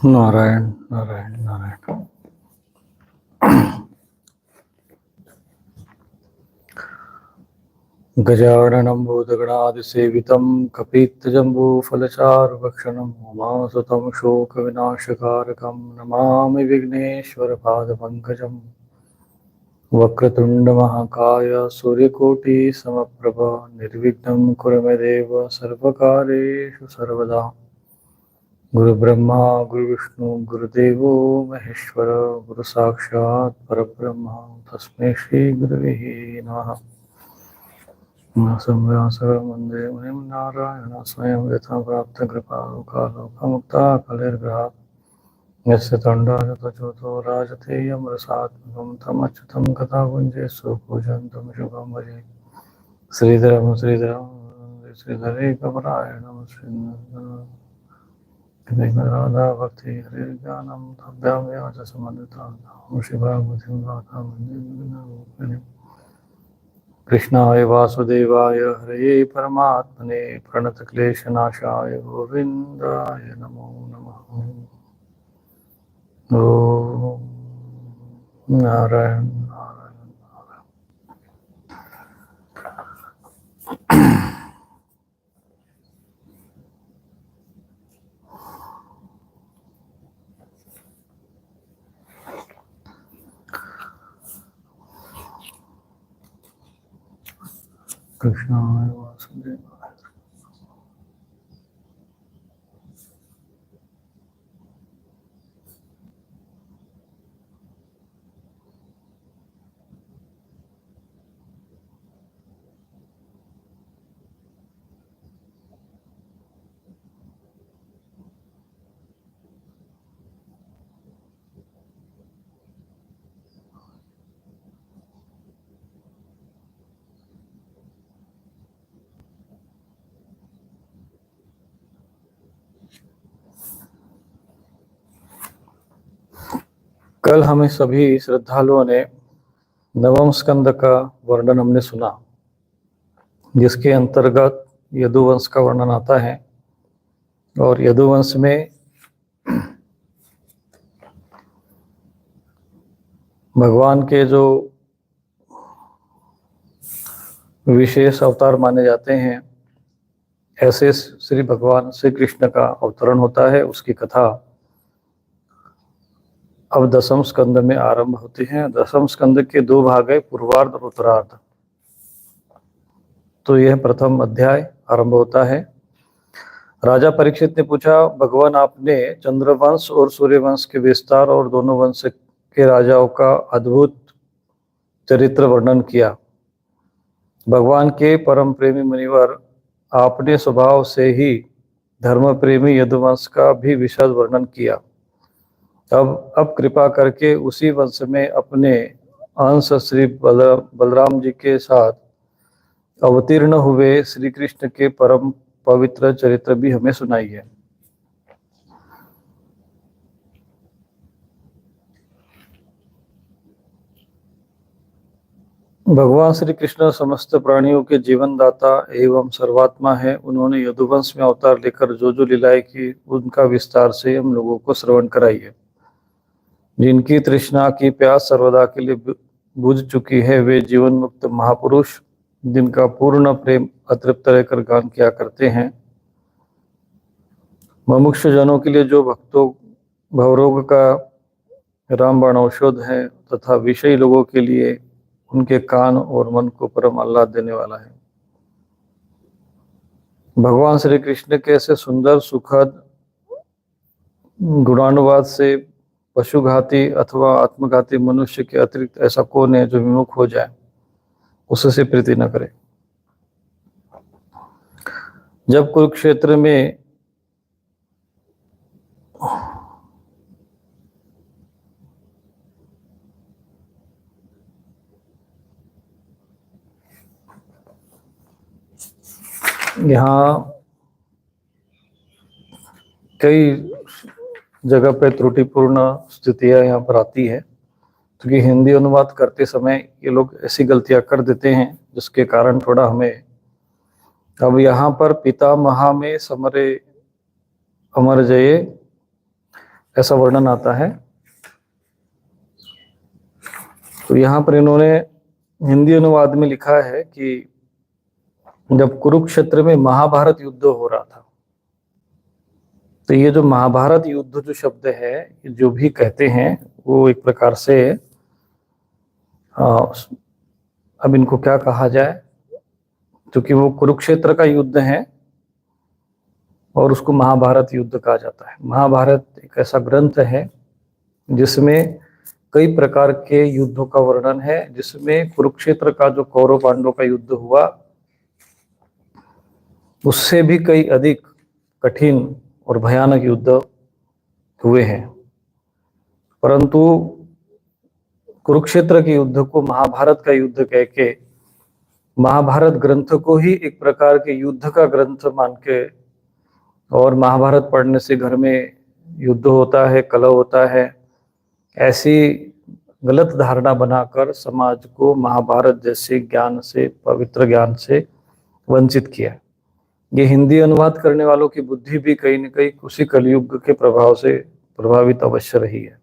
नारायण नारायण नारायण। गजाननं भूतगणादिसेवितं कपित्थजम्बूफलचारुभक्षणं उमासुतं शोकविनाशकारकं नमामि विघ्नेश्वरपादपङ्कजं। वक्रतुण्डमहाकाय सूर्यकोटिसमप्रभ निर्विघ्नं कुरु मे देव सर्वकार्येषु सर्वदा। गुरुब्रह्मा गुरुविष्णु गुरुदेवो महेश्वर गुरुसाक्षात् परब्रह्म तस्मै श्रीगुरवे नमः। वन्दे मुनिं नारायण स्वयं यथा प्राप्त कृपालोकालोकमुक्ता कलिर्ग्रहात् यस्य तण्डागतच्युतो राजतेयं रसात्मकं तमच्युतं कथापुञ्जे सुपूजन्तं शुभं भजे। श्रीधरं श्रीधरं श्रीधरेकपरायणं राधा भक्ति हरिर्ज्ञानं तभ्यां च समन्वितां शिवागुतिं गाथां वन्दे कृष्णाय वासुदेवाय हरये परमात्मने प्रणतक्लेशनाशाय गोविन्दाय नमो नमः। ओम नारायण नारायण नारायण। कृष्णाय वासुदेवाय। कल हमें सभी श्रद्धालुओं ने नवम स्कंद का वर्णन हमने सुना, जिसके अंतर्गत यदुवंश का वर्णन आता है। और यदुवंश में भगवान के जो विशेष अवतार माने जाते हैं, ऐसे श्री भगवान श्री कृष्ण का अवतरण होता है। उसकी कथा अब दसम स्कंद में आरंभ होती है। दसम स्कंद के दो भाग है, पूर्वार्ध और उत्तरार्ध। तो यह प्रथम अध्याय आरंभ होता है। राजा परीक्षित ने पूछा, भगवान आपने चंद्रवंश और सूर्यवंश के विस्तार और दोनों वंश के राजाओं का अद्भुत चरित्र वर्णन किया। भगवान के परम प्रेमी मुनिवर, आपने स्वभाव से ही धर्म प्रेमी यदुवंश का भी विशद वर्णन किया। अब कृपा करके उसी वंश में अपने अंश श्री बलराम जी के साथ अवतीर्ण हुए श्री कृष्ण के परम पवित्र चरित्र भी हमें सुनाइए। भगवान श्री कृष्ण समस्त प्राणियों के जीवन दाता एवं सर्वात्मा है। उन्होंने यदुवंश में अवतार लेकर जो जो लीलाएं की, उनका विस्तार से हम लोगों को श्रवण कराइए। जिनकी तृष्णा की प्यास सर्वदा के लिए बुझ चुकी है, वे जीवन मुक्त महापुरुष, जिनका पूर्ण प्रेम अतृप्त रहकर गान किया करते हैं। मुमुक्षु जनों के लिए जो भक्तों भवरोग का रामबाण औषध है, तथा विषयी लोगों के लिए उनके कान और मन को परम आह्लाद देने वाला है। भगवान श्री कृष्ण कैसे सुंदर सुखद गुणानुवाद से पशुघाती अथवा आत्मघाती मनुष्य के अतिरिक्त ऐसा कौन है जो विमुख हो जाए, उससे प्रीति न करे। जब कुरुक्षेत्र में यहाँ कई जगह पे त्रुटिपूर्ण स्थितियां यहाँ पर आती है, क्योंकि हिंदी अनुवाद करते समय ये लोग ऐसी गलतियां कर देते हैं, जिसके कारण थोड़ा हमें अब यहाँ पर पितामहा में समरे अमर जये ऐसा वर्णन आता है। तो यहाँ पर इन्होंने हिंदी अनुवाद में लिखा है कि जब कुरुक्षेत्र में महाभारत युद्ध हो रहा था, तो ये जो महाभारत युद्ध जो शब्द है, जो भी कहते हैं वो एक प्रकार से अब इनको क्या कहा जाए, क्योंकि वो कुरुक्षेत्र का युद्ध है और उसको महाभारत युद्ध कहा जाता है। महाभारत एक ऐसा ग्रंथ है जिसमें कई प्रकार के युद्धों का वर्णन है, जिसमें कुरुक्षेत्र का जो कौरव पांडवों का युद्ध हुआ उससे भी कई अधिक कठिन और भयानक युद्ध हुए हैं, परंतु कुरुक्षेत्र के युद्ध को महाभारत का युद्ध कह के महाभारत ग्रंथ को ही एक प्रकार के युद्ध का ग्रंथ मान के, और महाभारत पढ़ने से घर में युद्ध होता है, कलह होता है, ऐसी गलत धारणा बनाकर समाज को महाभारत जैसे ज्ञान से, पवित्र ज्ञान से वंचित किया। ये हिंदी अनुवाद करने वालों की बुद्धि भी कहीं न कहीं उसी कलयुग के प्रभाव से प्रभावित अवश्य रही है।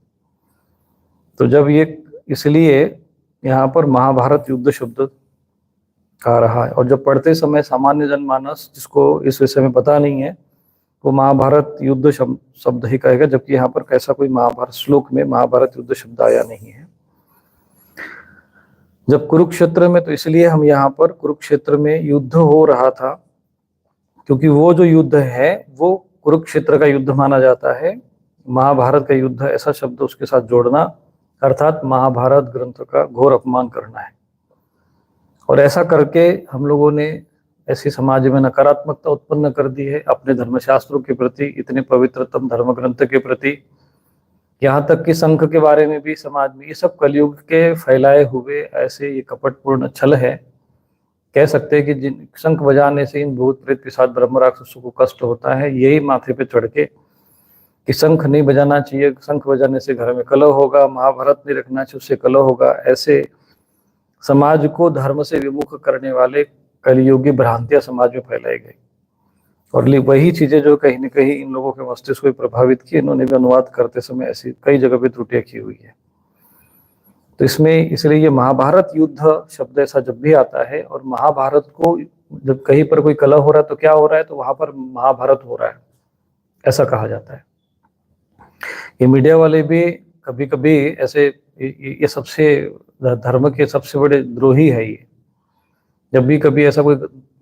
तो जब ये, इसलिए यहाँ पर महाभारत युद्ध शब्द कहा रहा है, और जब पढ़ते समय सामान्य जनमानस जिसको इस विषय में पता नहीं है वो महाभारत युद्ध शब्द ही कहेगा, जबकि यहाँ पर कैसा कोई महाभारत श्लोक में महाभारत युद्ध शब्द आया नहीं है। जब कुरुक्षेत्र में, तो इसलिए हम यहाँ पर कुरुक्षेत्र में युद्ध हो रहा था, क्योंकि वो जो युद्ध है वो कुरुक्षेत्र का युद्ध माना जाता है। महाभारत का युद्ध ऐसा शब्द उसके साथ जोड़ना अर्थात महाभारत ग्रंथ का घोर अपमान करना है। और ऐसा करके हम लोगों ने ऐसी समाज में नकारात्मकता उत्पन्न कर दी है अपने धर्मशास्त्रों के प्रति, इतने पवित्रतम धर्म ग्रंथ के प्रति, यहाँ तक कि शंख के बारे में भी समाज में, ये सब कलयुग के फैलाए हुए ऐसे ये कपटपूर्ण छल है। कह सकते हैं कि जिन शंख बजाने से इन भूत प्रेत पिशाच ब्रह्म राक्षसों को कष्ट होता है, यही माथे पे चढ़ के कि शंख नहीं बजाना चाहिए, शंख बजाने से घर में कलह होगा, महाभारत नहीं रखना चाहिए उससे कलह होगा, ऐसे समाज को धर्म से विमुख करने वाले कलियुगी भ्रांतियां समाज में फैलाई गई। और वही चीजें जो कहीं न कहीं इन लोगों के मस्तिष्क को प्रभावित की, इन्होंने भी अनुवाद करते समय ऐसी कई जगह पे त्रुटियां की हुई है। तो इसमें इसलिए ये महाभारत युद्ध शब्द ऐसा जब भी आता है, और महाभारत को जब कहीं पर कोई कलह हो रहा है तो क्या हो रहा है, तो वहां पर महाभारत हो रहा है ऐसा कहा जाता है। ये मीडिया वाले भी कभी कभी ऐसे, ये सबसे धर्म के सबसे बड़े द्रोही है ये। जब भी कभी ऐसा कोई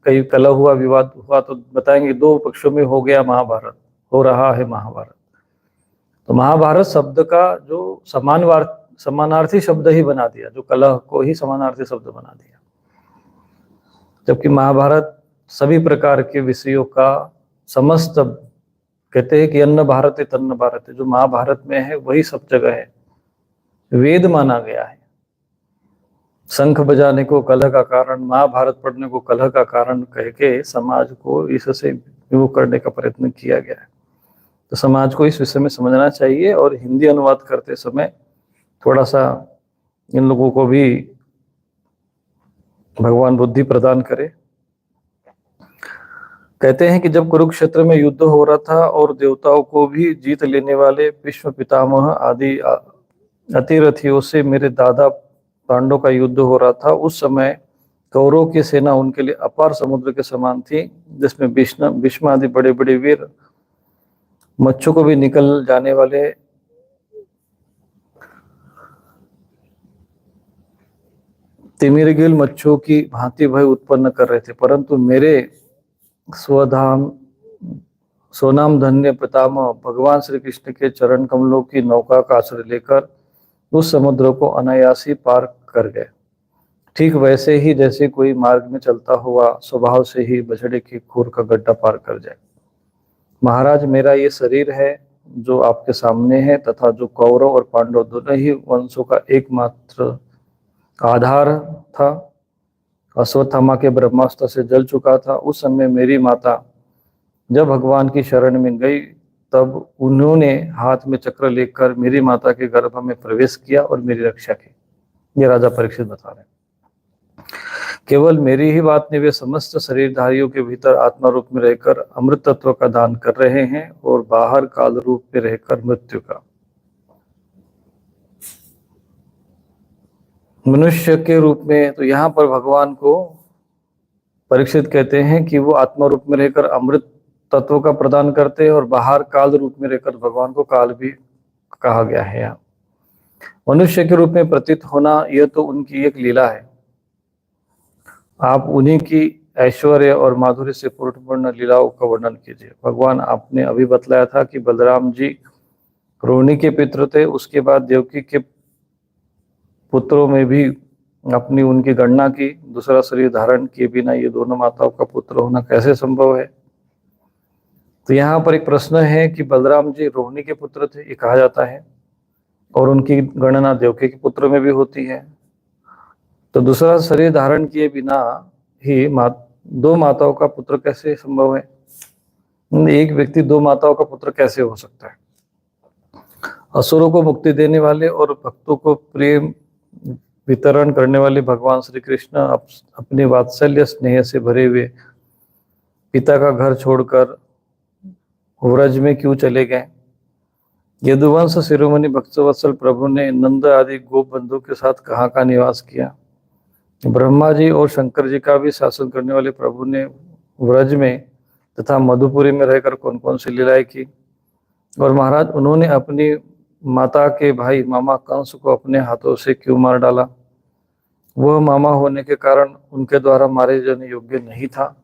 कहीं कलह हुआ, विवाद हुआ, तो बताएंगे दो पक्षों में हो गया महाभारत, हो रहा है महाभारत। तो महाभारत शब्द का जो समानार्थी शब्द ही बना दिया, जो कलह को ही समानार्थी शब्द बना दिया, जबकि महाभारत सभी प्रकार के विषयों का समस्त, कहते हैं कि अन्न भारत है तन्न भारत है, जो महाभारत में है वही सब जगह है, वेद माना गया है। शंख बजाने को कलह का कारण, महाभारत पढ़ने को कलह का कारण कह के समाज को इससे विमुख करने का प्रयत्न किया गया है। तो समाज को इस विषय में समझना चाहिए, और हिंदी अनुवाद करते समय थोड़ा सा इन लोगों को भी भगवान बुद्धि प्रदान करे। कहते हैं कि जब कुरुक्षेत्र में युद्ध हो रहा था और देवताओं को भी जीत लेने वाले भीष्म पितामह आदि अतिरथियों से मेरे दादा पांडवों का युद्ध हो रहा था, उस समय कौरवों की सेना उनके लिए अपार समुद्र के समान थी, जिसमें भीष्म आदि बड़े बड़े वीर, मच्छों को भी निकल जाने वाले तिमिरगिल मच्छों की भांति भय उत्पन्न कर रहे थे, परंतु मेरे स्वनाम धन्य पितामह भगवान श्री कृष्ण के चरण कमलों की नौका का आश्रय लेकर उस समुद्र को अनायासी पार कर गए, ठीक वैसे ही जैसे कोई मार्ग में चलता हुआ स्वभाव से ही बछड़े की खूर का गड्ढा पार कर जाए। महाराज, मेरा ये शरीर है जो आपके सामने है, तथा जो कौरव और पांडव दोनों ही वंशों का एकमात्र आधार था, अश्वत्थामा के ब्रह्मास्त्र से जल चुका था। उस समय मेरी माता जब भगवान की शरण में गई, तब उन्होंने हाथ में चक्र लेकर मेरी माता के गर्भ में प्रवेश किया और मेरी रक्षा की। ये राजा परीक्षित बता रहे हैं केवल मेरी ही बात नहीं, वे समस्त शरीरधारियों के भीतर आत्मा रूप में रहकर अमृत तत्व का दान कर रहे हैं और बाहर काल रूप में रहकर मृत्यु का। मनुष्य के रूप में तो यहाँ पर भगवान को परीक्षित कहते हैं कि वो आत्मा रूप में रहकर अमृत तत्व का प्रदान करते हैं और बाहर काल रूप में रहकर भगवान को काल भी कहा गया है। यहाँ मनुष्य के रूप में प्रतीत होना यह तो उनकी एक लीला है। आप उन्हीं की ऐश्वर्य और माधुर्य से पूर्ण लीलाओं का वर्णन कीजिए। भगवान, आपने अभी बतलाया था कि बलराम जी रोहिणी के पुत्र थे, उसके बाद देवकी के पुत्रों में भी अपनी उनकी गणना की, दूसरा शरीर धारण किए बिना ये दोनों माताओं का पुत्र होना कैसे संभव है? तो यहाँ पर एक प्रश्न है कि बलराम जी रोहिणी के पुत्र थे, ये कहा जाता है, और उनकी गणना देवकी के पुत्र में भी होती है। तो दूसरा शरीर धारण किए बिना ही दो माताओं का पुत्र कैसे संभव है? एक व्यक्ति दो माताओं का पुत्र कैसे हो सकता है? असुरों को मुक्ति देने वाले और भक्तों को प्रेम वितरण करने वाले भगवान श्री कृष्ण अपने वात्सल्य स्नेह से भरे हुए पिता का घर छोड़कर व्रज में क्यों चले गए? यदुवंश शिरोमणि भक्तवत्सल प्रभु ने नंद आदि गोप बंधु के साथ कहाँ का निवास किया? ब्रह्मा जी और शंकर जी का भी शासन करने वाले प्रभु ने व्रज में तथा मधुपुरी में रहकर कौन कौन सी लीलाएं की? और महाराज, उन्होंने अपनी माता के भाई मामा कंस को अपने हाथों से क्यों मार डाला? वह मामा होने के कारण उनके द्वारा मारे जाने योग्य नहीं था।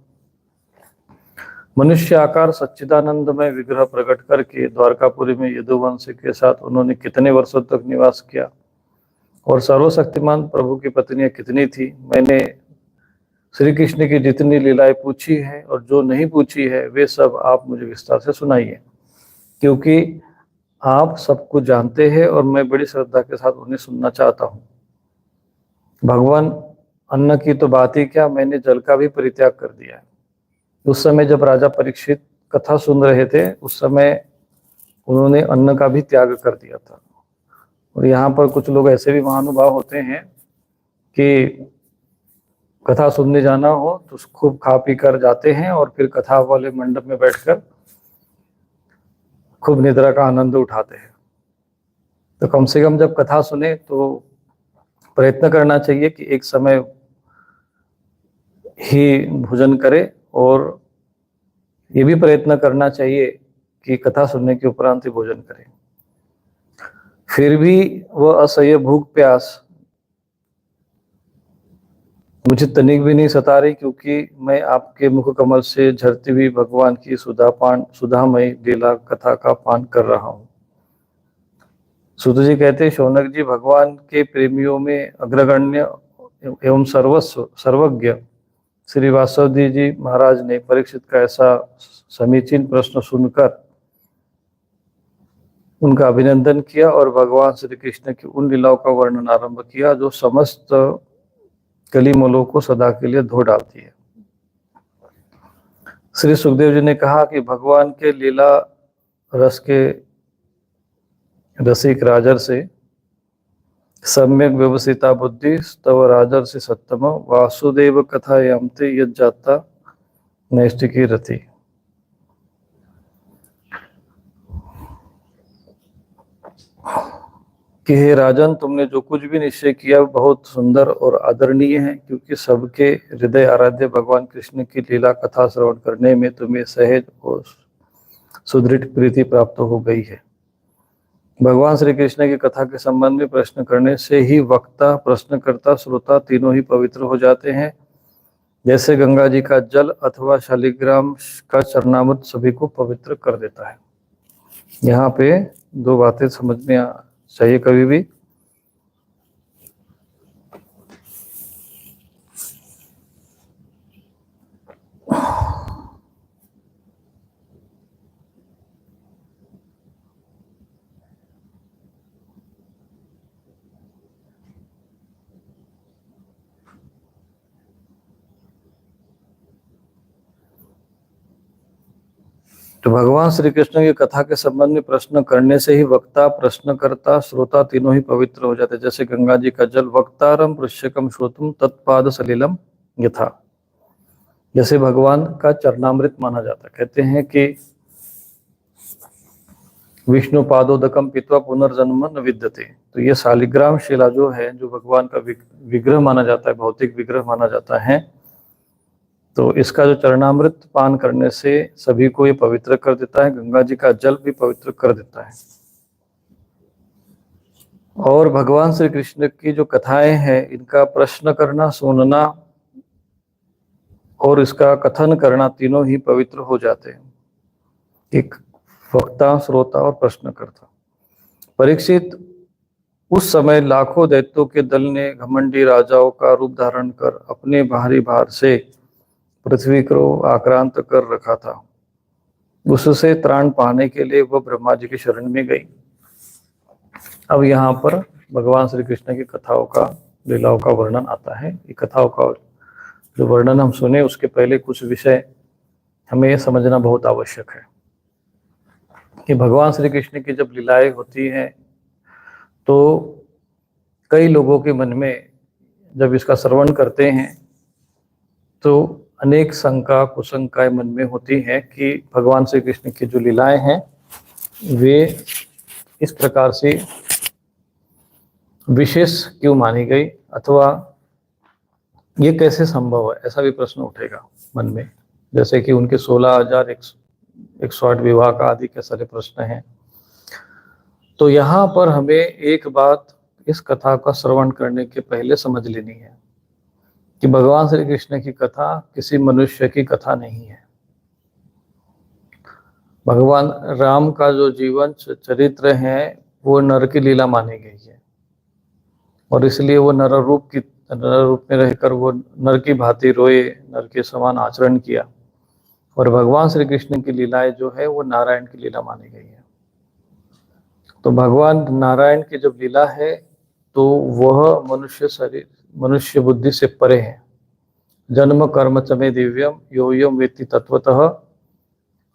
मनुष्य आकार सच्चिदानंदमय विग्रह प्रकट करके द्वारकापुरी में यदुवंश के साथ उन्होंने कितने वर्षों तक निवास किया? और सर्वशक्तिमान प्रभु की पत्नियां कितनी थी? मैंने श्री कृष्ण की जितनी लीलाएं पूछी है और जो नहीं पूछी है वे सब आप मुझे विस्तार से सुनाइए, क्योंकि आप सब कुछ जानते हैं और मैं बड़ी श्रद्धा के साथ उन्हें सुनना चाहता हूँ। भगवान, अन्न की तो बात ही क्या, मैंने जल का भी परित्याग कर दिया है। उस समय जब राजा परीक्षित कथा सुन रहे थे, उस समय उन्होंने अन्न का भी त्याग कर दिया था। और यहाँ पर कुछ लोग ऐसे भी महानुभाव होते हैं कि कथा सुनने जाना हो तो खूब खा पी कर जाते हैं और फिर कथा वाले मंडप में बैठकर खूब निद्रा का आनंद उठाते हैं। तो कम से कम जब कथा सुने तो प्रयत्न करना चाहिए कि एक समय ही भोजन करे, और ये भी प्रयत्न करना चाहिए कि कथा सुनने के उपरांत ही भोजन करें। फिर भी वह असह्य भूख प्यास मुझे तनिक भी नहीं सता रही, क्योंकि मैं आपके मुख कमल से झरती हुई भगवान की सुधामयी लीला कथा का पान कर रहा हूँ। सूत जी कहते, शौनक जी, भगवान के प्रेमियों में अग्रगण्य एवं सर्वज्ञ श्री वासुदेव जी महाराज ने परीक्षित का ऐसा समीचीन प्रश्न सुनकर उनका अभिनंदन किया और भगवान श्री कृष्ण की उन लीलाओं का वर्णन आरंभ किया जो समस्त कलिमलों को सदा के लिए धो डालती है। श्री सुखदेव जी ने कहा कि भगवान के लीला रस के रसिक राजर्षि सम्यक व्यवसिता बुद्धि तव राजर्षि सत्तम वासुदेव कथा यमते यद जाता नैष्टिकी रति। कि हे राजन, तुमने जो कुछ भी निश्चय किया बहुत सुंदर और आदरणीय है, क्योंकि सबके हृदय आराध्य भगवान कृष्ण की लीला कथा श्रवण करने में तुम्हें सहज और सुदृढ़ प्रीति प्राप्त हो गई है। भगवान श्री कृष्ण की कथा के संबंध में प्रश्न करने से ही वक्ता, प्रश्नकर्ता, श्रोता तीनों ही पवित्र हो जाते हैं, जैसे गंगा जी का जल अथवा शालिग्राम का चरणामृत सभी को पवित्र कर देता है। यहाँ पे दो बातें समझ में चाहिए कभी भी। तो भगवान श्री कृष्ण की कथा के संबंध में प्रश्न करने से ही वक्ता, प्रश्नकर्ता, श्रोता तीनों ही पवित्र हो जाते, जैसे गंगा जी का जल वक्तारम पृष्यकम श्रोतम तत्पाद सलिलम यथा, जैसे भगवान का चरणामृत माना जाता है। कहते हैं कि विष्णु पादोदकम पीत्वा पुनर्जन्म न विद्यते। तो ये शालिग्राम शिला जो है, जो भगवान का विग्रह माना जाता है, भौतिक विग्रह माना जाता है, तो इसका जो चरणामृत पान करने से सभी को ये पवित्र कर देता है। गंगा जी का जल भी पवित्र कर देता है। और भगवान श्री कृष्ण की जो कथाएं हैं, इनका प्रश्न करना, सुनना और इसका कथन करना, तीनों ही पवित्र हो जाते हैं। एक वक्ता, श्रोता और प्रश्नकर्ता। परीक्षित, उस समय लाखों दैत्यों के दल ने घमंडी राजाओं का रूप धारण कर अपने भारी भार से पृथ्वी को आक्रांत कर रखा था। उससे त्राण पाने के लिए वह ब्रह्मा जी की शरण में गई। अब यहाँ पर भगवान श्री कृष्ण की कथाओं का, लीलाओं का वर्णन आता है। ये कथाओं का जो वर्णन हम सुने, उसके पहले कुछ विषय हमें ये समझना बहुत आवश्यक है कि भगवान श्री कृष्ण की जब लीलाएं होती हैं तो कई लोगों के मन में जब इसका श्रवण करते हैं तो अनेक शंका कुशंकाएं मन में होती हैं कि भगवान श्री कृष्ण की जो लीलाएं हैं वे इस प्रकार से विशेष क्यों मानी गई, अथवा ये कैसे संभव है, ऐसा भी प्रश्न उठेगा मन में। जैसे कि उनके 16,108 विवाह का आदि के सारे प्रश्न हैं। तो यहाँ पर हमें एक बात इस कथा का श्रवण करने के पहले समझ लेनी है कि भगवान श्री कृष्ण की कथा किसी मनुष्य की कथा नहीं है। भगवान राम का जो जीवन चरित्र है वो नर की लीला मानी गई है, और इसलिए वो नर रूप में रहकर वो नर की भांति रोए, नर के समान आचरण किया। और भगवान श्री कृष्ण की लीलाएं जो है वो नारायण की लीला मानी गई है। तो भगवान नारायण की जब लीला है तो वह मनुष्य बुद्धि से परे है। जन्म कर्म च मे दिव्यम योयम वेत्ति तत्वतः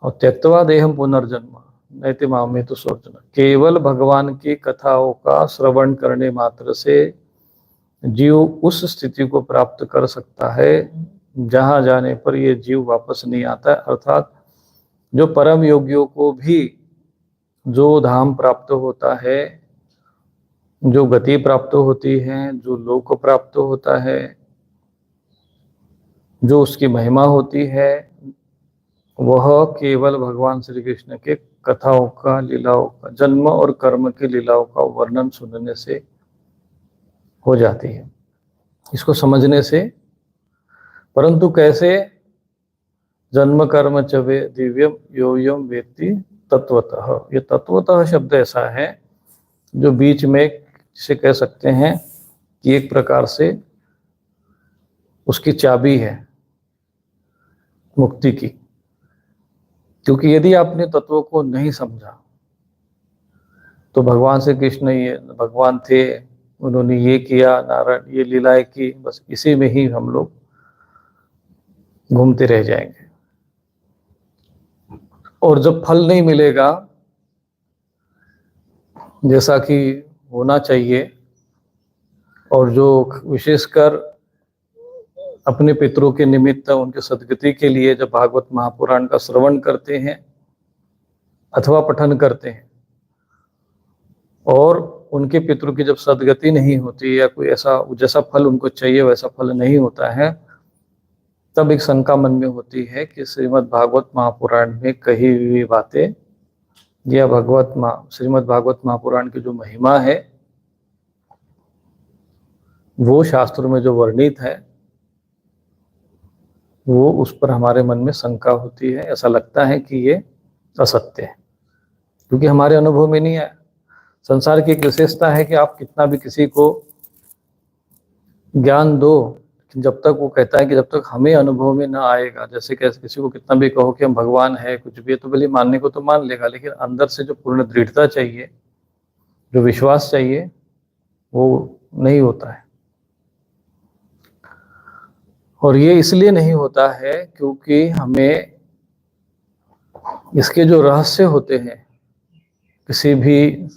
और त्यक्त्वा देहम पुनर्जन्म नैति मामे तो सोचना। केवल भगवान की कथाओं का श्रवण करने मात्र से जीव उस स्थिति को प्राप्त कर सकता है जहां जाने पर ये जीव वापस नहीं आता है। अर्थात जो परम योगियों को भी जो धाम प्राप्त होता है, जो गति प्राप्त होती है, जो लोक प्राप्त होता है, जो उसकी महिमा होती है, वह केवल भगवान श्री कृष्ण के कथाओं का, लीलाओं का, जन्म और कर्म की लीलाओं का वर्णन सुनने से हो जाती है, इसको समझने से। परंतु कैसे? जन्म कर्म च वे दिव्यम योयम वेत्ति तत्वतः। ये तत्वतः शब्द ऐसा है जो बीच में जिसे कह सकते हैं कि एक प्रकार से उसकी चाबी है मुक्ति की। क्योंकि यदि आपने तत्वों को नहीं समझा तो भगवान श्री कृष्ण ये भगवान थे, उन्होंने ये किया, नारायण ये लीलाएं की, बस इसी में ही हम लोग घूमते रह जाएंगे। और जब फल नहीं मिलेगा जैसा कि होना चाहिए, और जो विशेषकर अपने पितरों के निमित्त उनके सद्गति के लिए जब भागवत महापुराण का श्रवण करते हैं अथवा पठन करते हैं और उनके पितरों की जब सद्गति नहीं होती या कोई ऐसा जैसा फल उनको चाहिए वैसा फल नहीं होता है, तब एक शंका मन में होती है कि श्रीमद् भागवत महापुराण में कही हुई बातें या श्रीमद् भागवत महापुराण की जो महिमा है वो शास्त्रों में जो वर्णित है वो उस पर हमारे मन में शंका होती है। ऐसा लगता है कि ये असत्य है, क्योंकि हमारे अनुभव में नहीं है। संसार की एक विशेषता है कि आप कितना भी किसी को ज्ञान दो, जब तक वो कहता है कि जब तक हमें अनुभव में ना आएगा, जैसे किसी को कितना भी कहो कि हम भगवान है कुछ भी है, तो भले मानने को तो मान लेगा, लेकिन अंदर से जो पूर्ण दृढ़ता चाहिए, जो विश्वास चाहिए, वो नहीं होता है। और ये इसलिए नहीं होता है क्योंकि हमें इसके जो रहस्य होते हैं किसी भी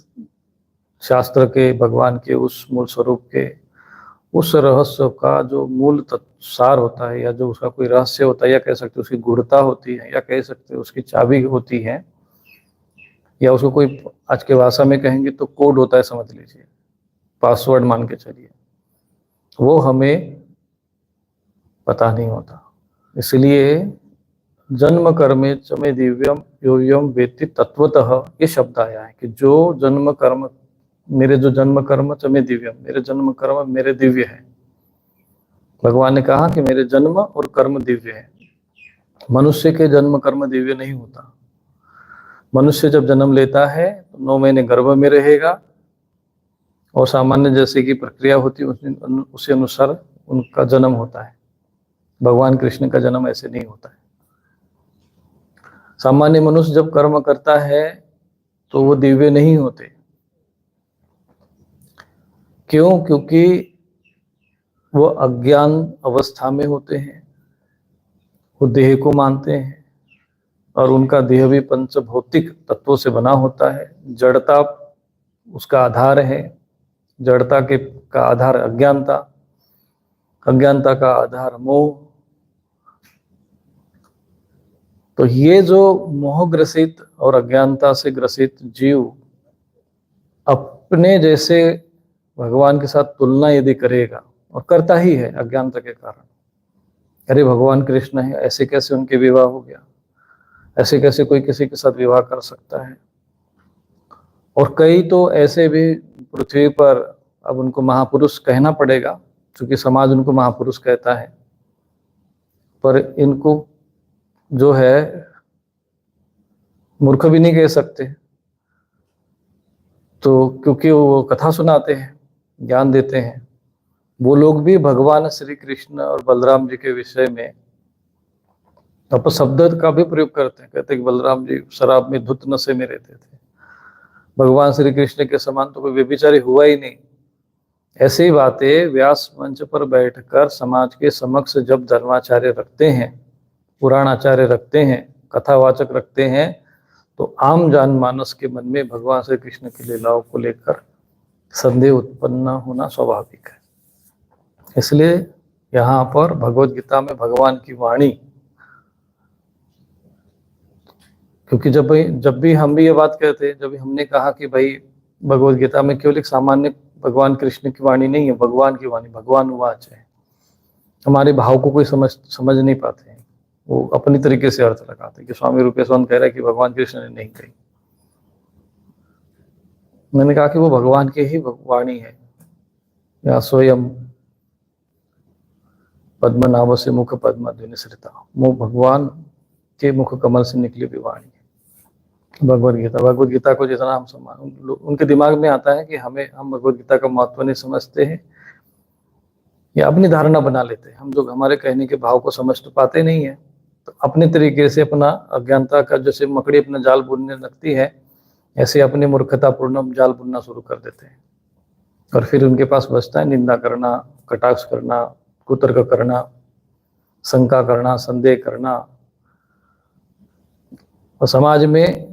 शास्त्र के, भगवान के उस मूल स्वरूप के, उस रहस्य का जो मूल सार होता है, या जो उसका कोई रहस्य होता है, या कह सकते उसकी गूढ़ता होती है, या कह सकते उसकी चाबी होती है, या उसको कोई आज के भाषा में कहेंगे तो कोड होता है, समझ लीजिए, पासवर्ड मान के चलिए, वो हमें पता नहीं होता। इसलिए जन्म कर्मे च मे दिव्यम योयम वेत्ति तत्वतः, ये शब्द आया है कि जो जन्म कर्म, मेरे जो जन्म कर्म च मे दिव्यम, मेरे जन्म कर्म मेरे दिव्य है। भगवान ने कहा कि मेरे जन्म और कर्म दिव्य है। मनुष्य के जन्म कर्म दिव्य नहीं होता। मनुष्य जब जन्म लेता है तो 9 महीने गर्भ में रहेगा, और सामान्य जैसे की प्रक्रिया होती है उसी अनुसार उनका जन्म होता है। भगवान कृष्ण का जन्म ऐसे नहीं होता है। सामान्य मनुष्य जब कर्म करता है तो वो दिव्य नहीं होते। क्यों? क्योंकि वो अज्ञान अवस्था में होते हैं, वो देह को मानते हैं, और उनका देह भी पंच भौतिक तत्वों से बना होता है। जड़ता उसका आधार है। जड़ता के का आधार अज्ञानता, अज्ञानता का आधार मोह। तो ये जो मोह ग्रसित और अज्ञानता से ग्रसित जीव अपने जैसे भगवान के साथ तुलना यदि करेगा, और करता ही है अज्ञानता के कारण, अरे भगवान कृष्ण है, ऐसे कैसे उनके विवाह हो गया, ऐसे कैसे कोई किसी के साथ विवाह कर सकता है। और कई तो ऐसे भी पृथ्वी पर, अब उनको महापुरुष कहना पड़ेगा क्योंकि समाज उनको महापुरुष कहता है, पर इनको जो है मूर्ख भी नहीं कह सकते, तो क्योंकि वो कथा सुनाते हैं, ज्ञान देते हैं। वो लोग भी भगवान श्री कृष्ण और बलराम जी के विषय में अपशब्द का भी प्रयोग करते हैं। कहते हैं कि बलराम जी शराब में धुत नशे में रहते थे, भगवान श्री कृष्ण के समान तो कोई व्यभिचारी हुआ ही नहीं। ऐसी बातें व्यास मंच पर बैठकर समाज के समक्ष जब धर्माचार्य रखते हैं, पुराणाचार्य रखते हैं, कथावाचक रखते हैं, तो आम जनमानस के मन में भगवान श्री कृष्ण की लीलाओं को लेकर संदेह उत्पन्न होना स्वाभाविक है। इसलिए यहाँ पर भगवत गीता में भगवान की वाणी, क्योंकि जब भी हम भी ये बात कहते हैं, जब भी हमने कहा कि भाई भगवत गीता में केवल एक सामान्य भगवान कृष्ण की वाणी नहीं है, भगवान की वाणी, भगवान वाच है। हमारे भाव को कोई समझ नहीं पाते हैं, वो अपनी तरीके से अर्थ लगाते हैं कि स्वामी रूपेश्वर कह रहा है कि भगवान कृष्ण ने नहीं कही। मैंने कहा कि वो भगवान की ही वाणी है, या स्वयं पद्मनाभ से मुख पद्म निसृता, वो भगवान के मुख कमल से निकली हुई वाणी है भगवत गीता। भगवत गीता को जितना हम उनके दिमाग में आता है कि हम भगवत गीता का महत्व नहीं समझते हैं, या अपनी धारणा बना लेते हैं। हम जो हमारे कहने के भाव को समझ तो पाते नहीं है, तो अपने तरीके से अपना अज्ञानता का, जैसे मकड़ी अपना जाल बुनने लगती है, ऐसे अपनी मूर्खतापूर्ण जाल बुनना शुरू कर देते हैं। और फिर उनके पास बचता है निंदा करना, कटाक्ष करना, कुतर्क करना, शंका करना, संदेह करना, और समाज में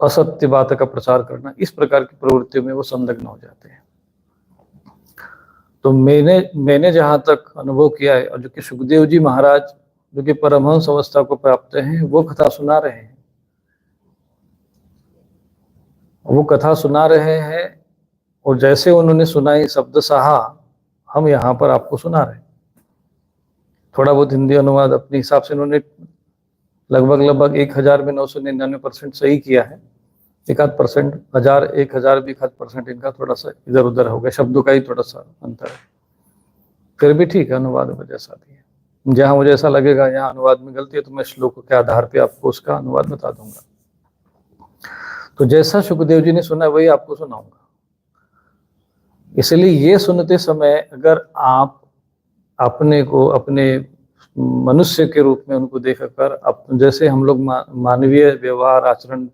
असत्य बात का प्रचार करना। इस प्रकार की प्रवृत्तियों में वो संलग्न हो जाते हैं। तो मैंने जहां तक अनुभव किया है, और जो कि सुखदेव जी महाराज, जो कि परमहंस अवस्था को प्राप्त हैं, वो कथा सुना रहे हैं। वो कथा सुना रहे हैं, और जैसे उन्होंने सुनाई शब्द सहा, हम यहाँ पर आपको सुना रहे हैं। थोड़ा बहुत हिंदी अनुवाद अपने हिसाब से उन्होंने लगभग 1000 में 999% सही किया है। 1% 1000 भी 1% इनका थोड़ा सा इधर उधर हो गया, शब्दों का ही थोड़ा सा अंतर है। फिर भी ठीक है, अनुवाद में जैसा भी है। जहां मुझे ऐसा लगेगा यहाँ अनुवाद में गलती है, तो मैं श्लोक के आधार पे आपको उसका अनुवाद बता दूंगा। तो जैसा सुखदेव जी ने सुना वही आपको सुनाऊंगा। इसलिए ये सुनते समय अगर आप अपने को अपने मनुष्य के रूप में उनको देखकर, जैसे हम लोग मानवीय व्यवहार आचरण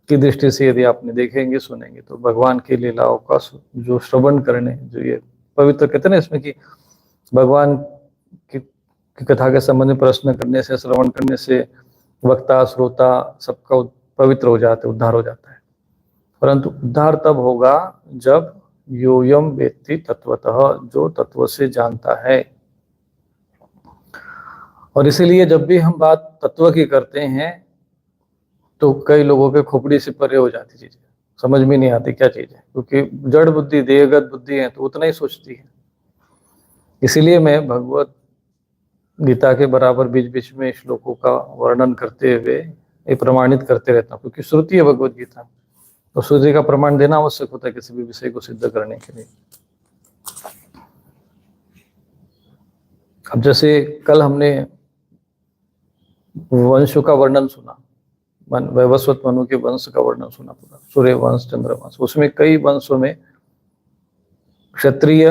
की दृष्टि से यदि आपने देखेंगे, सुनेंगे, तो भगवान की लीलाओं का जो श्रवण करने, जो ये पवित्र कहते हैं ना इसमें कि भगवान की कथा के संबंध में प्रश्न करने से, श्रवण करने से वक्ता श्रोता सबका पवित्र हो जाता है, उद्धार हो जाता है। परंतु उद्धार तब होगा जब योयम वेत्ति तत्वतः, जो तत्व से जानता है। और इसीलिए जब भी हम बात तत्व की करते हैं तो कई लोगों के खोपड़ी से परे हो जाती चीजें, समझ में नहीं आती क्या चीज है, क्योंकि जड़ बुद्धि देहगत बुद्धि है तो उतना ही सोचती है। इसीलिए मैं भगवत गीता के बराबर बीच बीच में श्लोकों का वर्णन करते हुए ये प्रमाणित करते रहता हूँ, क्योंकि श्रुति है भगवत गीता, तो श्रुति का प्रमाण देना आवश्यक होता है किसी भी विषय को सिद्ध करने के लिए। अब जैसे कल हमने वंशों का वर्णन सुना, वैवस्वत मनु के वंश का वर्णन सुना पूरा, सूर्य वंश, चंद्र वंश। उसमें कई वंशों में क्षत्रिय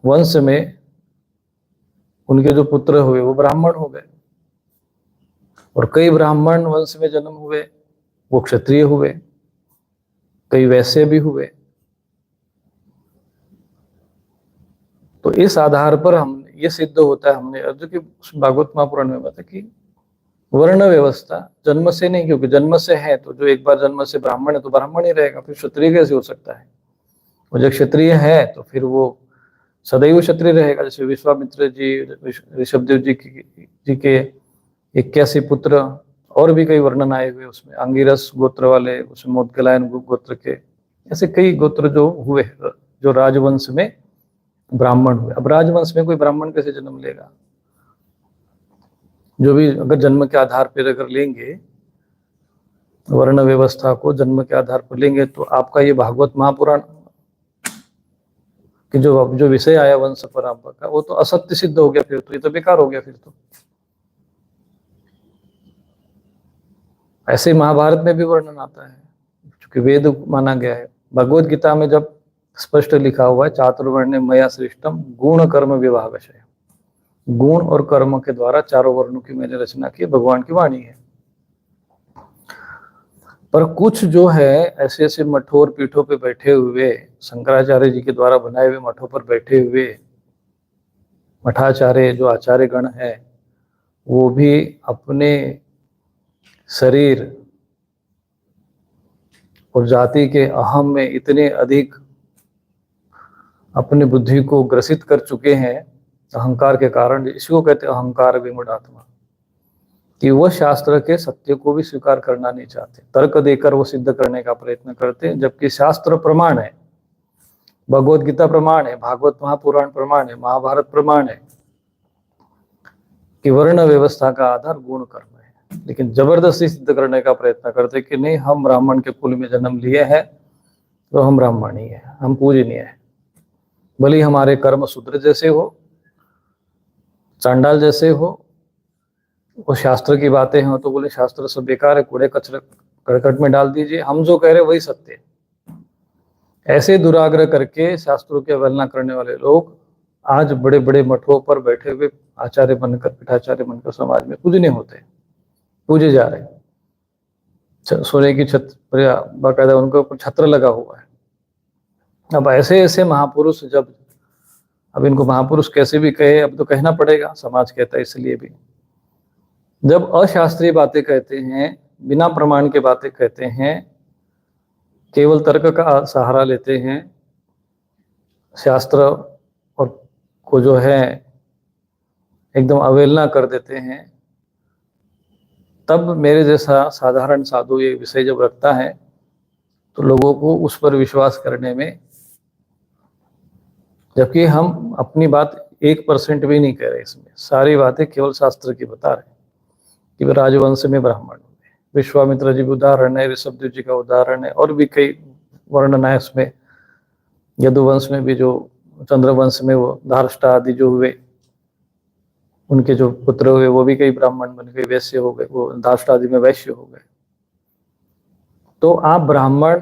वंश में उनके जो पुत्र हुए वो ब्राह्मण हो गए, और कई ब्राह्मण वंश में जन्म हुए वो क्षत्रिय हुए, कई वैश्य भी हुए। तो इस आधार पर हम ये सिद्ध होता है, हमने जो कि भागवत महापुराण में बताया कि वर्ण व्यवस्था जन्म से नहीं, क्योंकि जन्म से है तो जो एक बार जन्म से ब्राह्मण है तो ब्राह्मण ही रहेगा, फिर क्षत्रिय कैसे हो सकता है। और जब क्षत्रिय है तो फिर वो सदैव क्षत्रिय रहेगा। जैसे विश्वामित्र जी, ऋषभदेव जी के 81 पुत्र, और भी कई वर्णन आए हुए उसमें, अंगिरस गोत्र वाले, उसमें मोदगलायन गोत्र के, ऐसे कई गोत्र जो हुए जो राजवंश में ब्राह्मण हुए। अब राजवंश में कोई ब्राह्मण कैसे जन्म लेगा। जो भी अगर जन्म के आधार पर अगर लेंगे, वर्ण व्यवस्था को जन्म के आधार पर लेंगे, तो आपका ये भागवत महापुराण कि जो विषय आया वंश परंपरा का, वो तो असत्य सिद्ध हो गया, फिर तो ये तो बेकार हो गया। फिर तो ऐसे महाभारत में भी वर्णन आता है, क्योंकि वेद माना गया है। भगवत गीता में जब स्पष्ट लिखा हुआ है, चातुर्वर्ण मया श्रेष्ठम गुण कर्म विभागशय, गुण और कर्म के द्वारा चारों वर्णों की मैंने रचना की, भगवान की वाणी है। पर कुछ जो है ऐसे ऐसे मठों और पीठों पे बैठे हुए, शंकराचार्य जी के द्वारा बनाए हुए मठों पर बैठे हुए मठाचार्य जो आचार्य गण है, वो भी अपने शरीर और जाति के अहम में इतने अधिक अपनी बुद्धि को ग्रसित कर चुके हैं अहंकार के कारण, इसको कहते हैं अहंकार विमूढ़ आत्मा, कि वो शास्त्र के सत्य को भी स्वीकार करना नहीं चाहते। तर्क देकर वो सिद्ध करने का प्रयत्न करते हैं, जबकि शास्त्र प्रमाण है, भगवत गीता प्रमाण है, भागवत महापुराण प्रमाण है, महाभारत प्रमाण है कि वर्ण व्यवस्था का आधार गुण कर्म है। लेकिन जबरदस्ती सिद्ध करने का प्रयत्न करते कि नहीं, हम ब्राह्मण के कुल में जन्म लिए हैं तो हम ब्राह्मण ही है, हम पूजनीय है, भले हमारे कर्म शूद्र जैसे हो, चांडाल जैसे हो, वो शास्त्र की बातें हैं तो बोले शास्त्र सब बेकार है, कूड़े कचरे करकट में डाल दीजिए, हम जो कह रहे वही सत्य है। ऐसे दुराग्रह करके शास्त्रों की अवहेलना करने वाले लोग आज बड़े बड़े मठों पर बैठे हुए आचार्य बनकर, पीठाचार्य बनकर समाज में पूजनीय होते हैं, पूजे जा रहे हैं। सोने की छत बाकायदा उनके ऊपर छत्र लगा हुआ है। अब ऐसे ऐसे महापुरुष, जब अब इनको महापुरुष कैसे भी कहे, अब तो कहना पड़ेगा, समाज कहता है, इसलिए भी जब अशास्त्रीय बातें कहते हैं, बिना प्रमाण के बातें कहते हैं, केवल तर्क का सहारा लेते हैं, शास्त्र और को जो है एकदम अवहेलना कर देते हैं, तब मेरे जैसा साधारण साधु ये विषय जब रखता है तो लोगों को उस पर विश्वास करने में, जबकि हम अपनी बात 1% भी नहीं कह रहे, इसमें सारी बातें केवल शास्त्र की बता रहे कि वे राजवंश में ब्राह्मण हुए। विश्वामित्र जी भी उदाहरण है, ऋषभदेव जी का उदाहरण है, और भी कई वर्णन है उसमें। यदुवंश में भी जो चंद्रवंश में वो धारष्टा आदि जो हुए, उनके जो पुत्र हुए वो भी कई ब्राह्मण बन गए, वैश्य हो गए, वो धारष्टा आदि में वैश्य हो गए। तो आप ब्राह्मण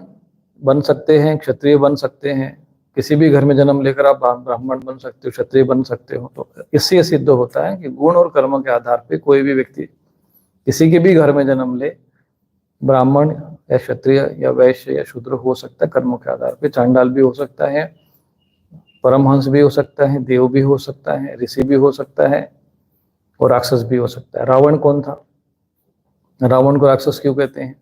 बन सकते हैं, क्षत्रिय बन सकते हैं, किसी भी घर में जन्म लेकर आप ब्राह्मण बन सकते हो, क्षत्रिय बन सकते हो। तो इससे सिद्ध होता है कि गुण और कर्म के आधार पर कोई भी व्यक्ति किसी के भी घर में जन्म ले, ब्राह्मण या क्षत्रिय या वैश्य या शूद्र हो सकता है कर्मों के आधार पे। चांडाल भी हो सकता है, परमहंस भी हो सकता है, देव भी हो सकता है, ऋषि भी हो सकता है, और राक्षस भी हो सकता है। रावण कौन था? रावण को राक्षस क्यों कहते हैं?